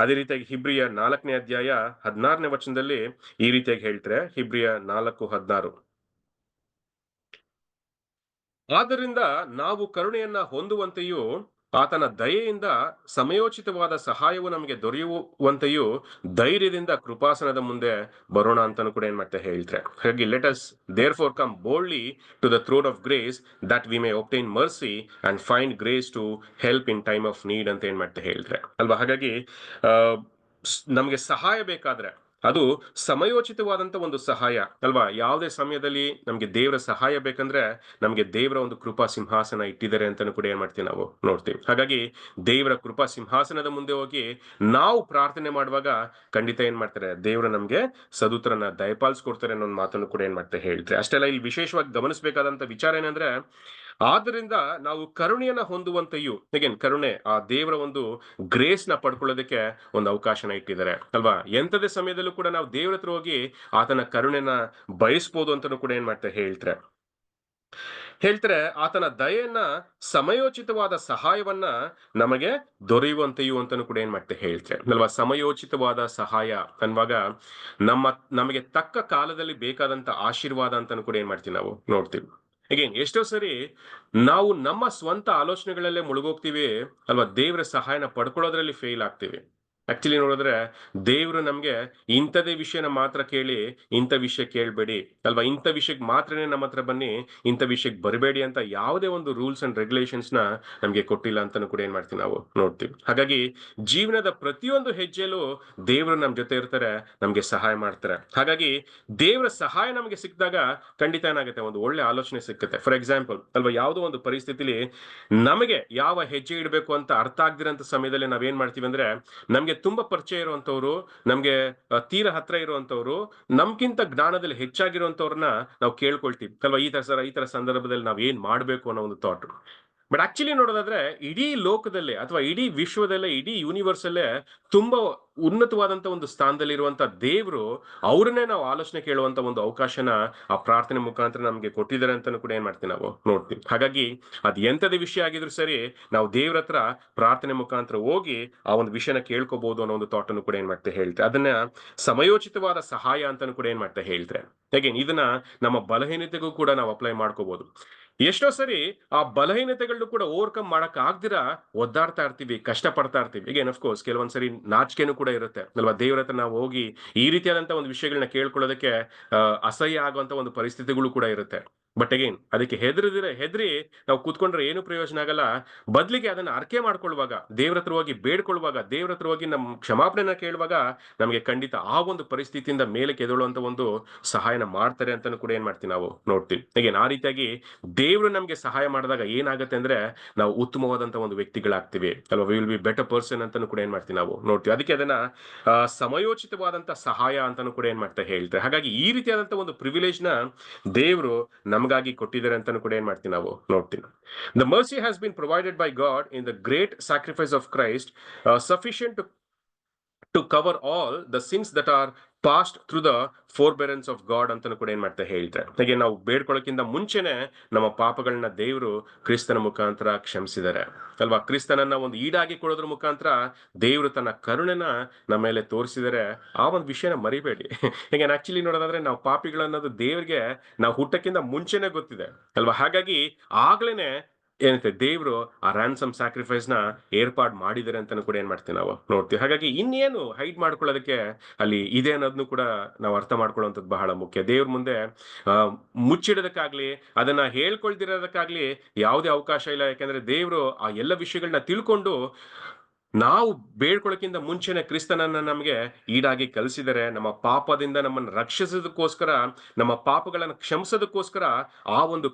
ಅದೇ ರೀತಿಯಾಗಿ ಹಿಬ್ರಿಯ 4ನೇ ಅಧ್ಯಾಯ 16ನೇ ವಚನದಲ್ಲಿ ಈ ರೀತಿಯಾಗಿ ಹೇಳ್ತಾರೆ. ಹಿಬ್ರಿಯ 4:16, ಆದ್ದರಿಂದ ನಾವು ಕರುಣೆಯನ್ನ ಹೊಂದುವಂತೆಯೂ ಆತನ ದಯೆಯಿಂದ ಸಮಯೋಚಿತವಾದ ಸಹಾಯವು ನಮಗೆ ದೊರೆಯುವಂತೆಯೂ ಧೈರ್ಯದಿಂದ ಕೃಪಾಸನದ ಮುಂದೆ ಬರೋಣ ಅಂತಾನು ಕೂಡ ಏನ್ ಮಾಡ್ತಾ ಹೇಳ್ತಾರೆ. ಹಾಗಾಗಿ let us therefore come boldly to the throne of grace that we may obtain mercy and find grace to help in time of need ಅಂತ ಏನ್ ಮಾಡ್ತಾ ಹೇಳ್ತಾರೆ ಅಲ್ವಾ. ಹಾಗಾಗಿ ಆ ನಮಗೆ ಸಹಾಯ ಬೇಕಾದ್ರೆ ಅದು ಸಮಯೋಚಿತವಾದಂತ ಒಂದು ಸಹಾಯ ಅಲ್ವಾ. ಯಾವುದೇ ಸಮಯದಲ್ಲಿ ನಮ್ಗೆ ದೇವರ ಸಹಾಯ ಬೇಕಂದ್ರೆ ನಮ್ಗೆ ದೇವರ ಒಂದು ಕೃಪಾ ಸಿಂಹಾಸನ ಇಟ್ಟಿದ್ದಾರೆ ಅಂತಾನು ಕೂಡ ಏನ್ ಮಾಡ್ತೀವಿ ನಾವು ನೋಡ್ತೀವಿ. ಹಾಗಾಗಿ ದೇವರ ಕೃಪಾ ಸಿಂಹಾಸನದ ಮುಂದೆ ಹೋಗಿ ನಾವು ಪ್ರಾರ್ಥನೆ ಮಾಡುವಾಗ ಖಂಡಿತ ಏನ್ ಮಾಡ್ತಾರೆ, ದೇವರು ನಮ್ಗೆ ಸದುತ್ರನ ದಯಪಾಲಿಸ್ಕೊಡ್ತಾರೆ ಅನ್ನೋ ಒಂದು ಮಾತನ್ನು ಕೂಡ ಏನ್ ಮಾಡ್ತಾರೆ ಹೇಳ್ತಾರೆ. ಅಷ್ಟೆಲ್ಲ ಇಲ್ಲಿ ವಿಶೇಷವಾಗಿ ಗಮನಿಸಬೇಕಾದಂತ ವಿಚಾರ ಏನಂದ್ರೆ, ಆದ್ದರಿಂದ ನಾವು ಕರುಣೆಯನ್ನ ಹೊಂದುವಂತೆಯೂ, ಅಗೇನ್ ಕರುಣೆ, ಆ ದೇವರ ಒಂದು ಗ್ರೇಸ್ ನ ಪಡ್ಕೊಳ್ಳೋದಕ್ಕೆ ಒಂದು ಅವಕಾಶನ ಇಟ್ಟಿದ್ದಾರೆ ಅಲ್ವಾ. ಎಂತದೇ ಸಮಯದಲ್ಲೂ ಕೂಡ ನಾವು ದೇವ್ರ ಹತ್ರ ಹೋಗಿ ಆತನ ಕರುಣೆನ ಬಯಸ್ಬೋದು ಅಂತಾನು ಕೂಡ ಏನ್ ಮಾಡ್ತಾರೆ ಹೇಳ್ತಾರೆ. ಹೇಳ್ತಾರೆ ಆತನ ದಯೆಯನ್ನ ಸಮಯೋಚಿತವಾದ ಸಹಾಯವನ್ನ ನಮಗೆ ದೊರೆಯುವಂತೆಯೂ ಅಂತಾನು ಕೂಡ ಏನ್ ಮಾಡ್ತೆ ಹೇಳ್ತಾರೆ ಅಲ್ವಾ. ಸಮಯೋಚಿತವಾದ ಸಹಾಯ ಅನ್ನುವಾಗ ನಮಗೆ ತಕ್ಕ ಕಾಲದಲ್ಲಿ ಬೇಕಾದಂತ ಆಶೀರ್ವಾದ ಅಂತಾನು ಕೂಡ ಏನ್ ಮಾಡ್ತೀವಿ ನಾವು ನೋಡ್ತೀವಿ. ಅಗೇನ್ ಎಷ್ಟೋ ಸರಿ ನಾವು ನಮ್ಮ ಸ್ವಂತ ಆಲೋಚನೆಗಳಲ್ಲೇ ಮುಳುಗೋಗ್ತೀವಿ ಅಲ್ವಾ, ದೇವರ ಸಹಾಯನ ಪಡ್ಕೊಳ್ಳೋದ್ರಲ್ಲಿ ಫೇಲ್ ಆಗ್ತೀವಿ. ಆಕ್ಚುಲಿ ನೋಡಿದ್ರೆ ದೇವ್ರು ನಮ್ಗೆ ಇಂಥದೇ ವಿಷಯನ ಮಾತ್ರ ಕೇಳಿ ಇಂಥ ವಿಷಯ ಕೇಳಬೇಡಿ ಅಲ್ವಾ, ಇಂಥ ವಿಷಯಕ್ಕೆ ಮಾತ್ರನೇ ನಮ್ಮ ಹತ್ರ ಬನ್ನಿ, ಇಂಥ ವಿಷಯಕ್ಕೆ ಬರಬೇಡಿ ಅಂತ ಯಾವುದೇ ಒಂದು ರೂಲ್ಸ್ ಅಂಡ್ ರೆಗ್ಯುಲೇಷನ್ಸ್ ನ ನಮ್ಗೆ ಕೊಟ್ಟಿಲ್ಲ ಅಂತಾನು ಕೂಡ ಏನ್ ಮಾಡ್ತೀವಿ ನಾವು ನೋಡ್ತೀವಿ. ಹಾಗಾಗಿ ಜೀವನದ ಪ್ರತಿಯೊಂದು ಹೆಜ್ಜೆಯಲ್ಲೂ ದೇವರು ನಮ್ ಜೊತೆ ಇರ್ತಾರೆ, ನಮ್ಗೆ ಸಹಾಯ ಮಾಡ್ತಾರೆ. ಹಾಗಾಗಿ ದೇವರ ಸಹಾಯ ನಮಗೆ ಸಿಕ್ಕಿದಾಗ ಖಂಡಿತ ಏನಾಗುತ್ತೆ, ಒಂದು ಒಳ್ಳೆ ಆಲೋಚನೆ ಸಿಕ್ಕುತ್ತೆ. ಫಾರ್ ಎಕ್ಸಾಂಪಲ್ ಅಲ್ವಾ, ಯಾವುದೋ ಒಂದು ಪರಿಸ್ಥಿತಿಲಿ ನಮಗೆ ಯಾವ ಹೆಜ್ಜೆ ಇಡಬೇಕು ಅಂತ ಅರ್ಥ ಆಗ್ದಿರಂತ ಸಮಯದಲ್ಲಿ ನಾವೇನ್ ಮಾಡ್ತೀವಿ ಅಂದ್ರೆ, ನಮ್ಗೆ ತುಂಬಾ ಪರಿಚಯ ಇರುವಂತವ್ರು, ನಮ್ಗೆ ತೀರ ಹತ್ರ ಇರುವಂತವ್ರು, ನಮ್ಗಿಂತ ಜ್ಞಾನದಲ್ಲಿ ಹೆಚ್ಚಾಗಿರುವಂತವ್ರನ್ನ ನಾವು ಕೇಳ್ಕೊಳ್ತೀವಿ ಅಲ್ವಾ, ಈ ತರ ಸಂದರ್ಭದಲ್ಲಿ ನಾವ್ ಏನ್ ಮಾಡ್ಬೇಕು ಅನ್ನೋ ಒಂದು ಥಾಟ್. ಬಟ್ ಆಕ್ಚುಲಿ ನೋಡೋದಾದ್ರೆ ಇಡೀ ಲೋಕದಲ್ಲೇ ಅಥವಾ ಇಡೀ ವಿಶ್ವದಲ್ಲೇ ಇಡೀ ಯೂನಿವರ್ಸ್ ಅಲ್ಲೇ ತುಂಬಾ ಉನ್ನತವಾದಂತ ಒಂದು ಸ್ಥಾನದಲ್ಲಿರುವಂತ ದೇವರು, ಅವ್ರನ್ನೇ ನಾವು ಆಲೋಚನೆ ಕೇಳುವಂತ ಒಂದು ಅವಕಾಶನ ಆ ಪ್ರಾರ್ಥನೆ ಮುಖಾಂತರ ನಮ್ಗೆ ಕೊಟ್ಟಿದ್ದಾರೆ ಅಂತಾನು ಕೂಡ ಏನ್ ಮಾಡ್ತೀವಿ ನಾವು ನೋಡ್ತೀವಿ. ಹಾಗಾಗಿ ಅದ್ ಎಂತದೇ ವಿಷಯ ಆಗಿದ್ರು ಸರಿ, ನಾವು ದೇವ್ರ ಹತ್ರ ಪ್ರಾರ್ಥನೆ ಮುಖಾಂತರ ಹೋಗಿ ಆ ಒಂದು ವಿಷಯನ ಕೇಳ್ಕೋಬಹುದು ಅನ್ನೋ ಒಂದು ಥಾಟ್ ಅನ್ನು ಕೂಡ ಏನ್ ಮಾಡ್ತಾ ಹೇಳ್ತಾರೆ. ಅದನ್ನ ಸಮಯೋಚಿತವಾದ ಸಹಾಯ ಅಂತಾನು ಕೂಡ ಏನ್ ಮಾಡ್ತಾ ಹೇಳ್ತಾರೆ. ಹೇಗೆ ಇದನ್ನ ನಮ್ಮ ಬಲಹೀನತೆಗೂ ಕೂಡ ನಾವು ಅಪ್ಲೈ ಮಾಡ್ಕೋಬಹುದು. ಎಷ್ಟೋ ಸರಿ ಆ ಬಲಹೀನತೆಗಳನ್ನು ಕೂಡ ಓವರ್ಕಮ್ ಮಾಡಕ್ ಆಗ್ದಿರಾ ಒದ್ದಾಡ್ತಾ ಇರ್ತೀವಿ, ಕಷ್ಟ ಪಡ್ತಾ ಇರ್ತೀವಿ. ಈಗ ಅಫ್ಕೋರ್ಸ್ ಕೆಲವೊಂದ್ಸರಿ ನಾಚಿಕೆನೂ ಕೂಡ ಇರುತ್ತೆ ಅಲ್ವಾ, ದೇವ್ರ ಹತ್ರ ನಾವು ಹೋಗಿ ಈ ರೀತಿಯಾದಂತ ಒಂದು ವಿಷಯಗಳನ್ನ ಕೇಳ್ಕೊಳ್ಳೋದಕ್ಕೆ ಅಸಹ್ಯ ಆಗುವಂತ ಒಂದು ಪರಿಸ್ಥಿತಿಗಳು ಕೂಡ ಇರುತ್ತೆ. ಬಟ್ ಅಗೇನ್ ಅದಕ್ಕೆ ಹೆದರಿ ನಾವು ಕೂತ್ಕೊಂಡ್ರೆ ಏನು ಪ್ರಯೋಜನ ಆಗಲ್ಲ. ಬದ್ಲಿಗೆ ಅದನ್ನ ಅರ್ಕೆ ಮಾಡ್ಕೊಳ್ಳುವಾಗ, ದೇವ್ರ ಹತ್ರ ಹೋಗಿ ಬೇಡ್ಕೊಳ್ಳುವಾಗ, ದೇವ್ರ ಹತ್ರ ಹೋಗಿ ನಮ್ ಕ್ಷಮಾಪಣೆನ ಕೇಳುವಾಗ ನಮಗೆ ಖಂಡಿತ ಆ ಒಂದು ಪರಿಸ್ಥಿತಿಯಿಂದ ಮೇಲಕ್ಕೆ ಎದ್ದೇಳುವಂತ ಒಂದು ಸಹಾಯನ ಮಾಡ್ತಾರೆ ಅಂತಾನು ಕೂಡ ಏನ್ ಮಾಡ್ತೀವಿ ನಾವು ನೋಡ್ತೀವಿ. ಅಗೇನ್ ಆ ರೀತಿಯಾಗಿ ದೇವ್ರು ನಮ್ಗೆ ಸಹಾಯ ಮಾಡಿದಾಗ ಏನಾಗುತ್ತೆ ಅಂದ್ರೆ, ನಾವು ಉತ್ತಮವಾದಂತ ಒಂದು ವ್ಯಕ್ತಿಗಳಾಗ್ತೀವಿ ಅಲ್ವಾ, we will be better person ಅಂತಾನು ಕೂಡ ಏನ್ ಮಾಡ್ತೀವಿ ನಾವು ನೋಡ್ತೀವಿ. ಅದಕ್ಕೆ ಅದನ್ನ ಸಮಯೋಚಿತವಾದಂತ ಸಹಾಯ ಅಂತಾನು ಕೂಡ ಏನ್ ಮಾಡ್ತಾ ಹೇಳ್ತಾರೆ. ಹಾಗಾಗಿ ಈ ರೀತಿಯಾದಂತ ಒಂದು ಪ್ರಿವಿಲೇಜ್ ನ ದೇವರು ನಮಗಾಗಿ ಕೊಟ್ಟಿದ್ದಾರೆ ಅಂತಾನು ಕೂಡ ಏನ್ ಮಾಡ್ತೀವಿ ನಾವು ನೋಡ್ತೀವಿ. The mercy has been provided by God in the great sacrifice of Christ, sufficient to cover all the sins that are past through the forbearance of God ಅಂತಾನು ಕೂಡ ಏನ್ ಮಾಡ್ತಾ ಹೇಳ್ತಾರೆ. ಹಾಗೆ ನಾವು ಬೇಡ್ಕೊಳ್ಳೋಕ್ಕಿಂತ ಮುಂಚೆನೆ ನಮ್ಮ ಪಾಪಗಳನ್ನ ದೇವರು ಕ್ರಿಸ್ತನ ಮುಖಾಂತರ ಕ್ಷಮಿಸಿದ್ದಾರೆ ಅಲ್ವಾ. ಕ್ರಿಸ್ತನನ್ನ ಒಂದು ಈಡಾಗಿ ಕೊಡೋದ್ರ ಮುಖಾಂತರ ದೇವರು ತನ್ನ ಕರುಣೆನ ನಮ್ಮ ಮೇಲೆ ತೋರಿಸಿದರೆ ಆ ಒಂದು ವಿಷಯನ ಮರಿಬೇಡಿ. ಹೀಗೆ ಆಕ್ಚುಲಿ ನೋಡೋದಾದ್ರೆ ನಾವು ಪಾಪಿಗಳನ್ನೋದು ದೇವರಿಗೆ ನಾವು ಹುಟ್ಟಕ್ಕಿಂತ ಮುಂಚೆನೆ ಗೊತ್ತಿದೆ ಅಲ್ವಾ. ಹಾಗಾಗಿ ಆಗ್ಲೇನೆ ಏನಂತೆ ದೇವರು ಆ ರ್ಯಾನ್ಸಮ್ ಸ್ಯಾಕ್ರಿಫೈಸ್ ನ ಏರ್ಪಾಡು ಮಾಡಿದ್ದಾರೆ ಅಂತಾನು ಕೂಡ ಏನ್ ಮಾಡ್ತೀವಿ ನಾವು ನೋಡ್ತೀವಿ. ಹಾಗಾಗಿ ಇನ್ನೇನು ಹೈಡ್ ಮಾಡ್ಕೊಳ್ಳೋದಕ್ಕೆ ಅಲ್ಲಿ ಇದೆ ಅನ್ನೋದನ್ನು ಕೂಡ ನಾವು ಅರ್ಥ ಮಾಡ್ಕೊಳ್ಳುವಂಥದ್ದು ಬಹಳ ಮುಖ್ಯ. ದೇವ್ರ ಮುಂದೆ ಆ ಮುಚ್ಚಿಡೋದಕ್ಕಾಗ್ಲಿ, ಅದನ್ನ ಹೇಳ್ಕೊಳ್ದಿರೋದಕ್ಕಾಗ್ಲಿ ಯಾವುದೇ ಅವಕಾಶ ಇಲ್ಲ. ಯಾಕಂದ್ರೆ ದೇವರು ಆ ಎಲ್ಲ ವಿಷಯಗಳನ್ನ ತಿಳ್ಕೊಂಡು ನಾವು ಬೇಡ್ಕೊಳ್ಳೋಕ್ಕಿಂತ ಮುಂಚೆನೆ ಕ್ರಿಸ್ತನನ್ನ ನಮಗೆ ಈಡಾಗಿ ಕಲಿಸಿದರೆ, ನಮ್ಮ ಪಾಪದಿಂದ ನಮ್ಮನ್ನು ರಕ್ಷಿಸೋದಕ್ಕೋಸ್ಕರ, ನಮ್ಮ ಪಾಪಗಳನ್ನು ಕ್ಷಮಿಸೋದಕ್ಕೋಸ್ಕರ ಆ ಒಂದು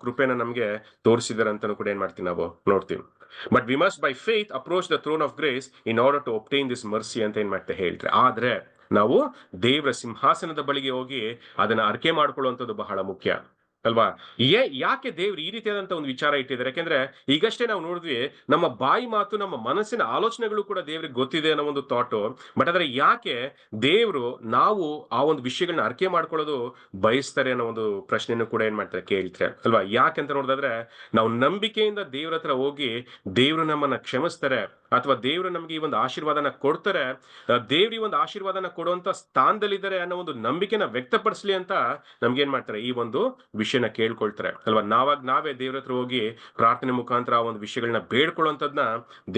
ಕೃಪೆನ ನಮಗೆ ತೋರಿಸಿದ್ದಾರೆ ಅಂತಾನು ಕೂಡ ಏನ್ ಮಾಡ್ತೀವಿ ನಾವು ನೋಡ್ತೀವಿ. But we must by faith approach the throne of grace in order to obtain this mercy ಅಂತ ಏನ್ ಮಾಡ್ತಾ ಹೇಳ್ತಾರೆ. ಆದ್ರೆ ನಾವು ದೇವರ ಸಿಂಹಾಸನದ ಬಳಿಗೆ ಹೋಗಿ ಅದನ್ನ ಅರ್ಕೆ ಮಾಡ್ಕೊಳ್ಳುವಂಥದ್ದು ಬಹಳ ಮುಖ್ಯ ಅಲ್ವಾ. ಯಾಕೆ ದೇವ್ರು ಈ ರೀತಿಯಾದಂತ ಒಂದು ವಿಚಾರ ಇಟ್ಟಿದ್ದಾರೆ? ಯಾಕೆಂದ್ರೆ ಈಗಷ್ಟೇ ನಾವು ನೋಡಿದ್ವಿ, ನಮ್ಮ ಬಾಯಿ ಮಾತು, ನಮ್ಮ ಮನಸ್ಸಿನ ಆಲೋಚನೆಗಳು ಕೂಡ ದೇವ್ರಿಗೆ ಗೊತ್ತಿದೆ ಅನ್ನೋ ಒಂದು ಥಾಟ್. ಬಟ್ ಆದ್ರೆ ಯಾಕೆ ದೇವ್ರು ನಾವು ಆ ಒಂದು ವಿಷಯಗಳನ್ನ ಅರ್ಕೆ ಮಾಡ್ಕೊಳ್ಳೋದು ಬಯಸ್ತಾರೆ ಅನ್ನೋ ಒಂದು ಪ್ರಶ್ನೆಯನ್ನು ಕೂಡ ಏನ್ ಮಾಡ್ತಾರೆ ಕೇಳ್ತಾರೆ ಅಲ್ವಾ. ಯಾಕೆಂತ ನೋಡಿದ್ರೆ, ನಾವು ನಂಬಿಕೆಯಿಂದ ದೇವ್ರ ಹತ್ರ ಹೋಗಿ ದೇವ್ರು ನಮ್ಮನ್ನ ಕ್ಷಮಿಸ್ತಾರೆ ಅಥವಾ ದೇವ್ರು ನಮ್ಗೆ ಈ ಒಂದು ಆಶೀರ್ವಾದನ ಕೊಡ್ತಾರೆ, ದೇವ್ರ ಈ ಒಂದು ಆಶೀರ್ವಾದನ ಕೊಡುವಂತ ಸ್ಥಾನದಲ್ಲಿದ್ದಾರೆ ಅನ್ನೋ ಒಂದು ನಂಬಿಕೆನ ವ್ಯಕ್ತಪಡಿಸ್ಲಿ ಅಂತ ನಮ್ಗೆ ಏನ್ ಮಾಡ್ತಾರೆ, ಈ ಒಂದು ವಿಷಯನ ಕೇಳ್ಕೊಳ್ತಾರೆ ಅಲ್ವಾ. ನಾವೇ ದೇವ್ರ ಹತ್ರ ಹೋಗಿ ಪ್ರಾರ್ಥನೆ ಮುಖಾಂತರ ಆ ಒಂದು ವಿಷಯಗಳನ್ನ ಬೇಡ್ಕೊಳ್ಳುವಂತದ್ನ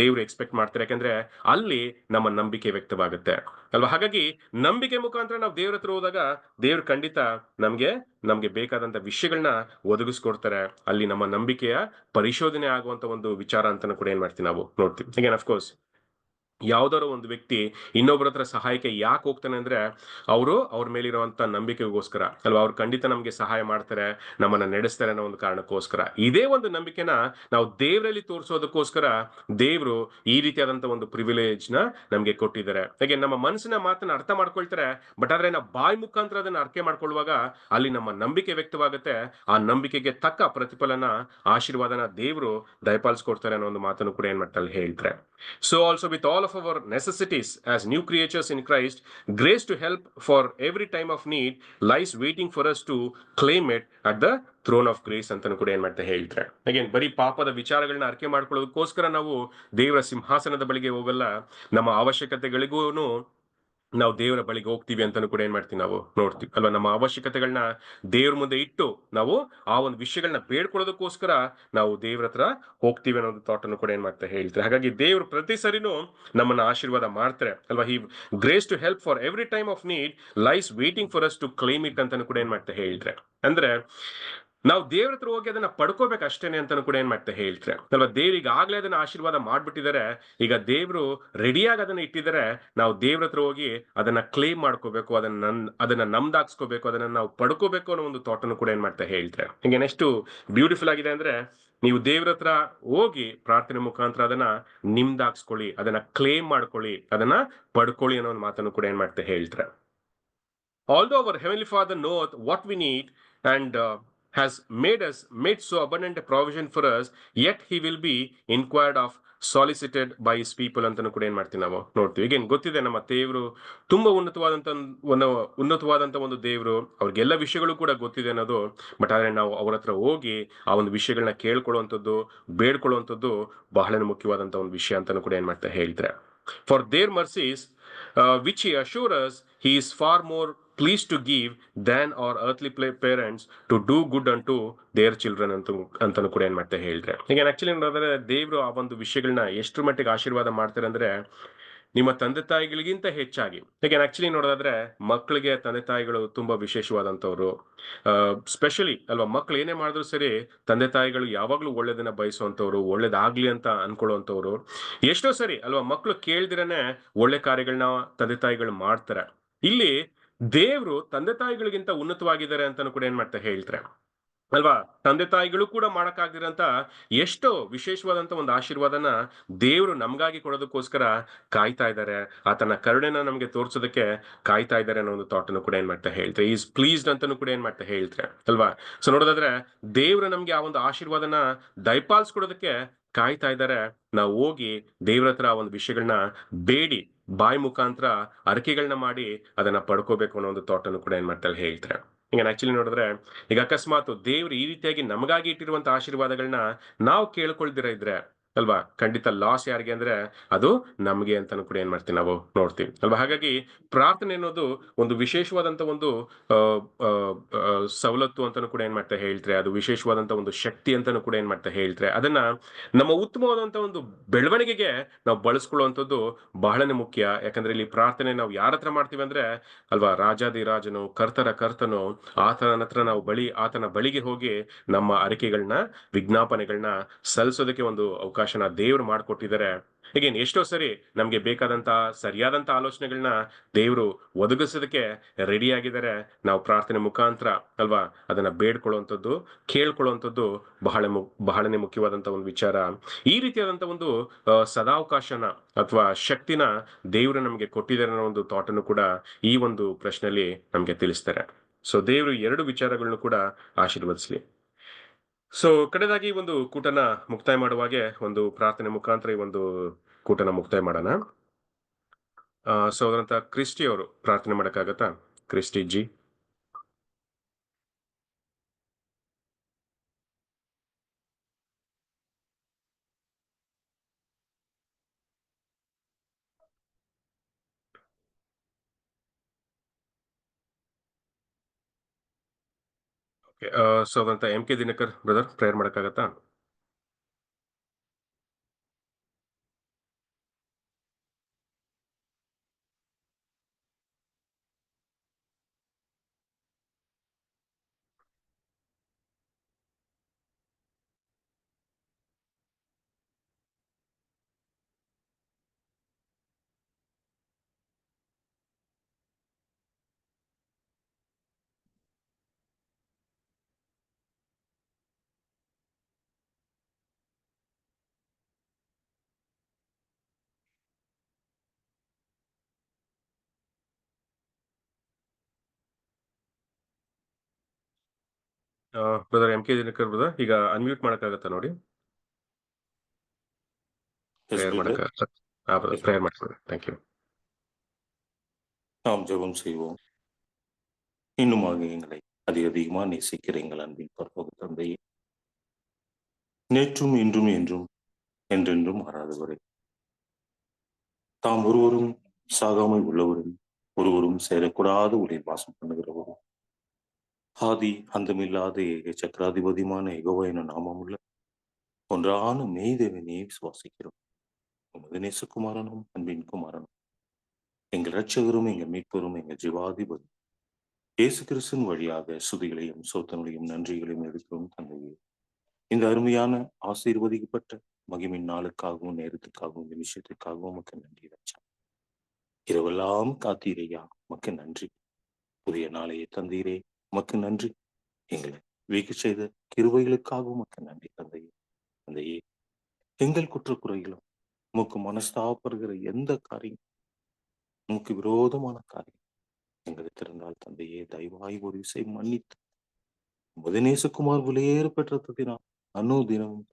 ದೇವ್ರು ಎಕ್ಸ್ಪೆಕ್ಟ್ ಮಾಡ್ತಾರೆ. ಯಾಕಂದ್ರೆ ಅಲ್ಲಿ ನಮ್ಮ ನಂಬಿಕೆ ವ್ಯಕ್ತವಾಗುತ್ತೆ ಅಲ್ವಾ. ಹಾಗಾಗಿ ನಂಬಿಕೆ ಮುಖಾಂತರ ನಾವು ದೇವ್ರ ಹತ್ರ ಹೋದಾಗ ದೇವ್ರು ಖಂಡಿತ ನಮ್ಗೆ ಬೇಕಾದಂತ ವಿಷಯಗಳನ್ನ ಒದಗಿಸ್ಕೊಡ್ತಾರೆ. ಅಲ್ಲಿ ನಮ್ಮ ನಂಬಿಕೆಯ ಪರಿಶೋಧನೆ ಆಗುವಂತ ಒಂದು ವಿಚಾರ ಅಂತಾನು ಕೂಡ ಏನ್ ಮಾಡ್ತೀವಿ ನಾವು ನೋಡ್ತೀವಿ. ಅಗೇನ್ ಅಫ್ಕೋರ್ಸ್ ಯಾವ್ದಾರೋ ಒಂದು ವ್ಯಕ್ತಿ ಇನ್ನೊಬ್ಬರ ಹತ್ರ ಸಹಾಯಕ್ಕೆ ಯಾಕೆ ಹೋಗ್ತಾನೆ ಅಂದ್ರೆ, ಅವ್ರ ಮೇಲಿರುವಂತ ನಂಬಿಕೆಗೋಸ್ಕರ ಅಲ್ವಾ. ಅವ್ರು ಖಂಡಿತ ನಮ್ಗೆ ಸಹಾಯ ಮಾಡ್ತಾರೆ, ನಮ್ಮನ್ನ ನಡೆಸ್ತಾರೆ ಅನ್ನೋ ಒಂದು ಕಾರಣಕ್ಕೋಸ್ಕರ. ಇದೇ ಒಂದು ನಂಬಿಕೆನ ನಾವು ದೇವರಲ್ಲಿ ತೋರಿಸೋದಕ್ಕೋಸ್ಕರ ದೇವರು ಈ ರೀತಿಯಾದಂತ ಒಂದು ಪ್ರಿವಿಲೇಜ್ ನ ನಮ್ಗೆ ಕೊಟ್ಟಿದ್ದಾರೆ. ಹಾಗೆ ನಮ್ಮ ಮನಸ್ಸಿನ ಮಾತನ್ನ ಅರ್ಥ ಮಾಡ್ಕೊಳ್ತಾರೆ, ಬಟ್ ಆದ್ರೆ ನಾವು ಬಾಯಿ ಮುಖಾಂತರ ಅದನ್ನ ಅರ್ಕೆ ಮಾಡ್ಕೊಳ್ಳುವಾಗ ಅಲ್ಲಿ ನಮ್ಮ ನಂಬಿಕೆ ವ್ಯಕ್ತವಾಗುತ್ತೆ. ಆ ನಂಬಿಕೆಗೆ ತಕ್ಕ ಪ್ರತಿಫಲನ, ಆಶೀರ್ವಾದನ ದೇವರು ದಯಪಾಲಿಸ್ಕೊಡ್ತಾರೆ ಅನ್ನೋ ಒಂದು ಮಾತನ್ನು ಕೂಡ ಏನ್ ಮಾಡ್ತಾರೆ ಹೇಳ್ತಾರೆ. So also with all of our necessities as new creatures in Christ, grace to help for every time of need lies waiting for us to claim it at the throne of grace ಅಂತಾನು ಕೂಡ ಏನ್ ಮಾಡ್ತಾ ಹೇಳ್ತಾರೆ. Again ಬರೀ ಪಾಪದ ವಿಚಾರಗಳನ್ನ ಅರಿಕೆ ಮಾಡ್ಕೊಳ್ಳೋದಕ್ಕೋಸ್ಕರ ನಾವು ದೇವರ ಸಿಂಹಾಸನದ ಬಳಿಗೆ ಹೋಗಲ್ಲ. ನಮ್ಮ ಅವಶ್ಯಕತೆಗಳಿಗೂ ನಾವು ದೇವರ ಬಳಿಗೆ ಹೋಗ್ತೀವಿ ಅಂತಾನು ಕೂಡ ಏನ್ ಮಾಡ್ತೀವಿ, ನಾವು ನೋಡ್ತೀವಿ ಅಲ್ವಾ. ನಮ್ಮ ಅವಶ್ಯಕತೆಗಳನ್ನ ದೇವ್ರ ಮುಂದೆ ಇಟ್ಟು ನಾವು ಆ ಒಂದು ವಿಷಯಗಳನ್ನ ಬೇಡ್ಕೊಳ್ಳೋದಕ್ಕೋಸ್ಕರ ನಾವು ದೇವ್ರ ಹತ್ರ ಹೋಗ್ತೀವಿ ಅನ್ನೋದು ಥಾಟ್ ಅನ್ನು ಕೂಡ ಏನ್ ಮಾಡ್ತಾ ಹೇಳ್ತಾರೆ. ಹಾಗಾಗಿ ದೇವ್ರು ಪ್ರತಿ ಸರಿನೂ ನಮ್ಮನ್ನ ಆಶೀರ್ವಾದ ಮಾಡ್ತಾರೆ ಅಲ್ವಾ. His grace to help for every time of need lies waiting for us to claim it ಅಂತಾನು ಕೂಡ ಏನ್ ಮಾಡ್ತಾ ಹೇಳ್ತಾರೆ. ಅಂದ್ರೆ ನಾವು ದೇವ್ರ ಹತ್ರ ಹೋಗಿ ಅದನ್ನ ಪಡ್ಕೋಬೇಕು ಅಷ್ಟೇನೆ ಅಂತಾನು ಕೂಡ ಏನ್ ಮಾಡ್ತಾ ಹೇಳ್ತಾರೆ ಅಲ್ವಾ. ದೇವ್ರಿಗೆ ಆಗ್ಲೇ ಅದನ್ನ ಆಶೀರ್ವಾದ ಮಾಡ್ಬಿಟ್ಟಿದ್ದಾರೆ. ಈಗ ದೇವ್ರು ರೆಡಿಯಾಗಿ ಅದನ್ನ ಇಟ್ಟಿದ್ದಾರೆ. ನಾವು ದೇವ್ರ ಹತ್ರ ಹೋಗಿ ಅದನ್ನ ಕ್ಲೇಮ್ ಮಾಡ್ಕೋಬೇಕು, ಅದನ್ನ ನಮ್ದಾಕ್ಸ್ಕೋಬೇಕು, ಅದನ್ನ ನಾವು ಪಡ್ಕೋಬೇಕು ಅನ್ನೋ ಒಂದು ಥಾಟ್ ಅನ್ನು ಕೂಡ ಏನ್ ಮಾಡ್ತಾ ಹೇಳ್ತಾರೆ. ಈಗ ಎಷ್ಟು ಬ್ಯೂಟಿಫುಲ್ ಆಗಿದೆ ಅಂದ್ರೆ, ನೀವು ದೇವ್ರ ಹತ್ರ ಹೋಗಿ ಪ್ರಾರ್ಥನೆ ಮುಖಾಂತರ ಅದನ್ನ ನಿಮ್ದಾಕ್ಸ್ಕೊಳ್ಳಿ, ಅದನ್ನ ಕ್ಲೇಮ್ ಮಾಡ್ಕೊಳ್ಳಿ, ಅದನ್ನ ಪಡ್ಕೊಳ್ಳಿ ಅನ್ನೋ ಒಂದು ಮಾತನ್ನು ಕೂಡ ಏನ್ ಮಾಡ್ತಾ ಹೇಳ್ತಾರೆ. Although our Heavenly Father knoweth what we need and has made so abundant a provision for us, yet He will be inquired of, solicited by his people ಅಂತಾನು ಕೂಡ ಏನ್ ಮಾಡ್ತೀವಿ, ನಾವು ನೋಡ್ತೀವಿ. ಈಗ ಏನ್ ಗೊತ್ತಿದೆ, ನಮ್ಮ ದೇವರು ತುಂಬಾ ಉನ್ನತವಾದಂತ ಒಂದು ದೇವರು, ಅವ್ರಿಗೆಲ್ಲ ವಿಷಯಗಳು ಕೂಡ ಗೊತ್ತಿದೆ ಅನ್ನೋದು. ಬಟ್ ಆದ್ರೆ ನಾವು ಅವ್ರ ಹತ್ರ ಹೋಗಿ ಆ ಒಂದು ವಿಷಯಗಳನ್ನ ಕೇಳ್ಕೊಳ್ಳುವಂಥದ್ದು, ಬೇಡ್ಕೊಳ್ಳುವಂಥದ್ದು ಬಹಳನೇ ಮುಖ್ಯವಾದಂತ ಒಂದು ವಿಷಯ ಅಂತಾನು ಕೂಡ ಏನ್ ಮಾಡ್ತಾ ಹೇಳ್ತಾರೆ. For there mercies which he assures us he is far more pleased to give than our earthly parents to do good unto their children ಅಂತಾನು ಕೂಡ ಏನ್ ಮಾಡ್ತಾ ಹೇಳ್ರೆ. ಈಗ ಆಕ್ಚುಲಿ ನೋಡಿದ್ರೆ ದೇವರು ಆ ಒಂದು ವಿಷಯಗಳನ್ನ ಎಷ್ಟರ ಮಟ್ಟಿಗೆ ಆಶೀರ್ವಾದ ಮಾಡ್ತಾರೆ ಅಂದ್ರೆ, ನಿಮ್ಮ ತಂದೆ ತಾಯಿಗಳಿಗಿಂತ ಹೆಚ್ಚಾಗಿ. ಈಗ ಆಕ್ಚುಲಿ ನೋಡೋದಾದ್ರೆ ಮಕ್ಕಳಿಗೆ ತಂದೆ ತಾಯಿಗಳು ತುಂಬಾ ವಿಶೇಷವಾದಂತವ್ರು. ಸ್ಪೆಷಲಿ ಅಲ್ವಾ, ಮಕ್ಳು ಏನೇ ಮಾಡಿದ್ರು ಸರಿ ತಂದೆ ತಾಯಿಗಳು ಯಾವಾಗ್ಲೂ ಒಳ್ಳೇದನ್ನ ಬಯಸುವಂತವ್ರು, ಒಳ್ಳೇದಾಗ್ಲಿ ಅಂತ ಅನ್ಕೊಳ್ಳುವಂತವ್ರು. ಎಷ್ಟೋ ಸರಿ ಅಲ್ವಾ, ಮಕ್ಕಳು ಕೇಳ್ದಿರನೆ ಒಳ್ಳೆ ಕಾರ್ಯಗಳನ್ನ ತಂದೆ ತಾಯಿಗಳು ಮಾಡ್ತಾರೆ. ಇಲ್ಲಿ ದೇವ್ರು ತಂದೆ ತಾಯಿಗಳಿಗಿಂತ ಉನ್ನತವಾಗಿದ್ದಾರೆ ಅಂತಾನು ಕೂಡ ಏನ್ ಮಾಡ್ತಾ ಹೇಳ್ತಾರೆ ಅಲ್ವಾ. ತಂದೆ ತಾಯಿಗಳು ಕೂಡ ಮಾಡಕ್ಕಾಗ್ದಿರಂತ ಎಷ್ಟೋ ವಿಶೇಷವಾದಂತ ಒಂದು ಆಶೀರ್ವಾದನ ದೇವರು ನಮ್ಗಾಗಿ ಕೊಡೋದಕ್ಕೋಸ್ಕರ ಕಾಯ್ತಾ ಇದ್ದಾರೆ. ಆತನ ಕರುಣೆನ ನಮ್ಗೆ ತೋರ್ಸೋದಕ್ಕೆ ಕಾಯ್ತಾ ಇದ್ದಾರೆ ಅನ್ನೋ ಒಂದು ಥಾಟ್ ಅನ್ನು ಕೂಡ ಏನ್ ಮಾಡ್ತಾ ಹೇಳ್ತಾರೆ. ಈಸ್ ಪ್ಲೀಸ್ಡ್ ಅಂತಾನು ಕೂಡ ಏನ್ ಮಾಡ್ತಾ ಹೇಳ್ತಾರೆ ಅಲ್ವಾ. ಸೊ ನೋಡೋದಾದ್ರೆ ದೇವ್ರು ನಮ್ಗೆ ಆ ಒಂದು ಆಶೀರ್ವಾದನ ದಯಪಾಲಿಸ್ಕೊಡೋದಕ್ಕೆ ಕಾಯ್ತಾ ಇದ್ದಾರೆ. ನಾವು ಹೋಗಿ ದೇವ್ರ ಹತ್ರ ಆ ಒಂದು ವಿಷಯಗಳನ್ನ ಬೇಡಿ, ಬಾಯಿ ಮುಖಾಂತರ ಅರಕೆಗಳನ್ನ ಮಾಡಿ ಅದನ್ನ ಪಡ್ಕೋಬೇಕು ಅನ್ನೋ ಒಂದು ಥಾಟ್ ಅನ್ನು ಕೂಡ ಏನ್ ಮಾಡ್ತಾ ಹೇಳ್ತಾರೆ. ಈಗ ಆಕ್ಚುಲಿ ನೋಡಿದ್ರೆ, ಈಗ ಅಕಸ್ಮಾತ್ ದೇವ್ರು ಈ ರೀತಿಯಾಗಿ ನಮಗಾಗಿ ಇಟ್ಟಿರುವಂತ ಆಶೀರ್ವಾದಗಳನ್ನ ನಾವು ಕೇಳ್ಕೊಳ್ದಿರ ಇದ್ರೆ ಅಲ್ವಾ, ಖಂಡಿತ ಲಾಸ್ ಯಾರಿಗೆ ಅಂದ್ರೆ ಅದು ನಮ್ಗೆ ಅಂತಾನು ಕೂಡ ಏನ್ ಮಾಡ್ತೀವಿ, ನಾವು ನೋಡ್ತೀವಿ ಅಲ್ವಾ. ಹಾಗಾಗಿ ಪ್ರಾರ್ಥನೆ ಅನ್ನೋದು ಒಂದು ವಿಶೇಷವಾದಂತ ಒಂದು ಸವಲತ್ತು ಅಂತಾನು ಕೂಡ ಏನ್ ಮಾಡ್ತಾ ಹೇಳ್ತಾರೆ. ಅದು ವಿಶೇಷವಾದಂತ ಒಂದು ಶಕ್ತಿ ಅಂತಾನು ಕೂಡ ಏನ್ ಮಾಡ್ತಾ ಹೇಳ್ತಾರೆ. ಅದನ್ನ ನಮ್ಮ ಉತ್ತಮವಾದಂತ ಒಂದು ಬೆಳವಣಿಗೆಗೆ ನಾವು ಬಳಸ್ಕೊಳ್ಳುವಂಥದ್ದು ಬಹಳನೇ ಮುಖ್ಯ. ಯಾಕಂದ್ರೆ ಇಲ್ಲಿ ಪ್ರಾರ್ಥನೆ ನಾವು ಯಾರ ಹತ್ರ ಮಾಡ್ತೀವಿ ಅಂದ್ರೆ ಅಲ್ವಾ, ರಾಜಾದಿರಾಜನು, ಕರ್ತನ ಕರ್ತನು, ಆತನ ಬಳಿಗೆ ಹೋಗಿ ನಮ್ಮ ಅರಿಕೆಗಳನ್ನ, ವಿಜ್ಞಾಪನೆಗಳನ್ನ ಸಲ್ಲಿಸೋದಕ್ಕೆ ಒಂದು ಅವಕಾಶನ ದೇವ್ರು ಮಾಡಿಕೊಟ್ಟಿದ್ದಾರೆ. ಹೀಗೇನ್ ಎಷ್ಟೋ ಸರಿ ನಮ್ಗೆ ಬೇಕಾದಂತ ಸರಿಯಾದಂತ ಆಲೋಚನೆಗಳನ್ನ ದೇವರು ಒದಗಿಸೋದಕ್ಕೆ ರೆಡಿ ಆಗಿದ್ದಾರೆ. ನಾವು ಪ್ರಾರ್ಥನೆ ಮುಖಾಂತರ ಅಲ್ವಾ ಅದನ್ನ ಬೇಡ್ಕೊಳ್ಳುವಂಥದ್ದು, ಕೇಳ್ಕೊಳ್ಳುವಂಥದ್ದು ಬಹಳನೇ ಮುಖ್ಯವಾದಂತ ಒಂದು ವಿಚಾರ. ಈ ರೀತಿಯಾದಂತ ಒಂದು ಸದಾವಕಾಶನ ಅಥವಾ ಶಕ್ತಿನ ದೇವರು ನಮಗೆ ಕೊಟ್ಟಿದ್ದಾರೆ ಅನ್ನೋ ಒಂದು ಥಾಟ್ ಅನ್ನು ಕೂಡ ಈ ಒಂದು ಪ್ರಶ್ನೆಯಲ್ಲಿ ನಮ್ಗೆ ತಿಳಿಸ್ತಾರೆ. ಸೊ ದೇವರು ಎರಡು ವಿಚಾರಗಳನ್ನು ಕೂಡ ಆಶೀರ್ವದಿಸ್ಲಿ. ಸೊ ಕಡೆದಾಗಿ ಒಂದು ಕೂಟನ ಮುಕ್ತಾಯ ಮಾಡುವಾಗೆ ಒಂದು ಪ್ರಾರ್ಥನೆ ಮುಖಾಂತರ ಈ ಒಂದು ಕೂಟನ ಮುಕ್ತಾಯ ಮಾಡೋಣ. ಸೊ ಅದರಂತ ಕ್ರಿಸ್ಟಿ ಅವರು ಪ್ರಾರ್ಥನೆ ಮಾಡಕ್ಕಾಗತ್ತಾ? ಕ್ರಿಸ್ಟಿ ಜಿ. ಸೊ ಅದಂತ M K Dinakar brother prayer ಮಾಡಕ್ಕಾಗತ್ತಾ? Brother M K Dinakar brother ಈಗ ಅನ್ಮ್ಯೂಟ್ ಮಾಡಕ್ಕಾಗತ್ತಾ ನೋಡಿ. Yes prayer brother. பண்ணுங்க. பிரேயர் பண்ணுங்க. தேங்க்யூ. நாம் ஜெபம் செய்வோம். இன்னுமாக எங்களை அதிகமாக நேசிக்கிற எங்கள் அன்பின் பரலோக தந்தையே, நேற்றும் இன்றும் என்றும் என்றென்றும் மாறாதவரே, தாம் ஒருவரும் சாகாமல் உள்ளவரும் ஒருவரும் சேரக்கூடாத உடைய வாசம் பண்ணுகிறவரும் ஆதி அந்தமில்லாத ஏக சக்கராதிபதிமான எகோவா என நாமமுள்ள ஒன்றான மெய்தேவனையே சுவாசிக்கிறோம். உமது நேசகுமாரனும் அன்பின் குமாரனும் எங்கள் இரட்சகரும் எங்கள் மீட்பரும் எங்கள் ஜீவாதிபதி இயேசு கிறிஸ்துவின் வழியாக சுதிகளையும் சோத்தங்களையும் நன்றிகளையும் எடுக்கிறோம் தந்தையே. இந்த அருமையான ஆசீர்வதிக்கப்பட்ட மகிமின் நாளுக்காகவும் நேரத்துக்காகவும் நிமிஷத்துக்காகவும் உமக்கு நன்றி ரட்சா. இரவெல்லாம் காத்தீரையா, உமக்கு நன்றி. புதிய நாளையை தந்தீரே, உமக்கு நன்றி. எங்களை வீக்கு செய்த கிருபைகளுக்காகவும் உமக்கு நன்றி தந்தையே. தந்தையே, எங்கள் குற்றக்குறைகளும் உமக்கு மனஸ்தாபப்படுகிற எந்த காரியம், உமக்கு விரோதமான காரியம் எங்களுக்கு இருந்தால் தந்தையே, தயவாய் ஒரு விசை மன்னித்து உமது நேசகுமார் விலையேறு பெற்றதினால் அனுதினமும்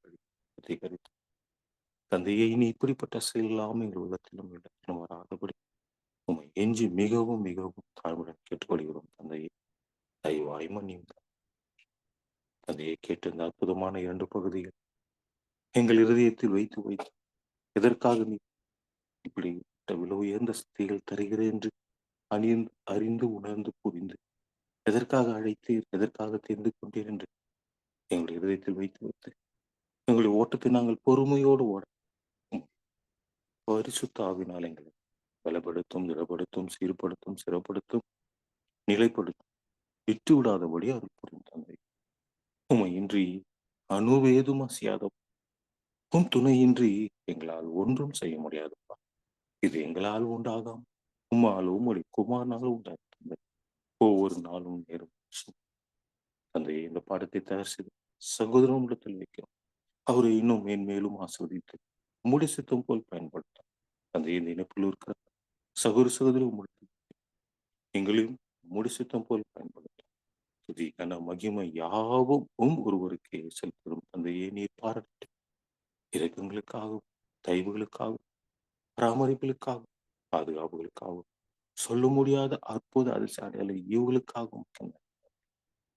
சுத்திகரித்து தந்தையை இனி இப்படிப்பட்ட செயலாம் எங்கள் உள்ளத்திலும் இடத்திலும் வராதபடி உண்மை எஞ்சி மிகவும் மிகவும் தாழ்வுடன் கேட்டுக்கொள்கிறோம் தந்தையை. தயவாய் மன்னியும் தந்தையை கேட்டிருந்த அற்புதமான 2 பகுதிகள் எங்கள் இருதயத்தில் வைத்து வைத்து எதற்காக நீ இப்படி விலை உயர்ந்த சக்திகள் தருகிறேன் என்று அறிந்து உணர்ந்து புரிந்து எதற்காக அழைத்தீர், எதற்காக தெரிந்து கொண்டீர் என்று எங்களுடைய இதயத்தில் வைத்து வைத்து எங்களுடைய ஓட்டத்தை நாங்கள் பொறுமையோடு ஓட பரிசுத்த ஆவினால் எங்களை பலப்படுத்தும், திடப்படுத்தும், சீர்படுத்தும், சிறப்படுத்தும், நிலைப்படுத்தும், விட்டு விடாதபடி அருள் புரியும் தந்தை. உமை இன்றி அணுவேதும் அசையாத உன் துணையின்றி எங்களால் ஒன்றும் செய்ய முடியாதுப்பா. இது எங்களால் உண்டாகாம், உம்மாலும் உம்முடைய குமாரனாலும் உண்டாகும் தந்தை. ஒவ்வொரு நாளும் நேரும் தந்தையை இந்த பாடத்தை தயார் செய்து சகோதரனிடத்தில் வைக்கிறோம். அவரை இன்னும் மேன்மேலும் ஆஸ்வதித்து உம்முடைய சித்தம் போல் பயன்படுத்தும் தந்தையை இந்த இணைப்பில் இருக்கிற சகோதரி உம்முடைய எங்களையும் உம்முடைய சித்தம் போல் பயன்படுத்தும். துதி கன மகிமை யாவும் ஒருவருக்கே செலுத்தும் தந்தையே. நீர் பாராட்டு இரக்கங்களுக்காகவும் தயவுகளுக்காகவும் பராமரிப்புகளுக்காகவும் பாதுகாப்புகளுக்காகவும் சொல்ல முடியாத அற்புத அதிர்ஷ்ட இவங்களுக்காகவும்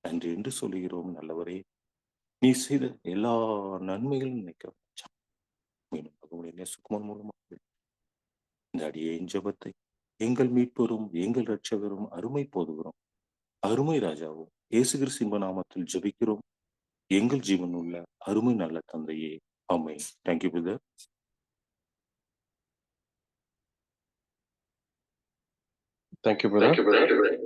நன்றி என்று சொல்லுகிறோம். நல்லவரே, நீ செய்த எல்லா நன்மைகளும் நினைக்கிறோம். சுக்குமன் மூலமாக இந்த அடியேன் ஜெபத்தை எங்கள் மீட்பரும் எங்கள் இரட்சகரும் அருமை போதுகிறோம் அருமை ராஜாவும் இயேசு கிறிஸ்து நாமத்தில் ஜெபிக்கிறோம் எங்கள் ஜீவன் உள்ள அருமை நல்ல தந்தையே. Amen. Thank you brother. Thank you brother.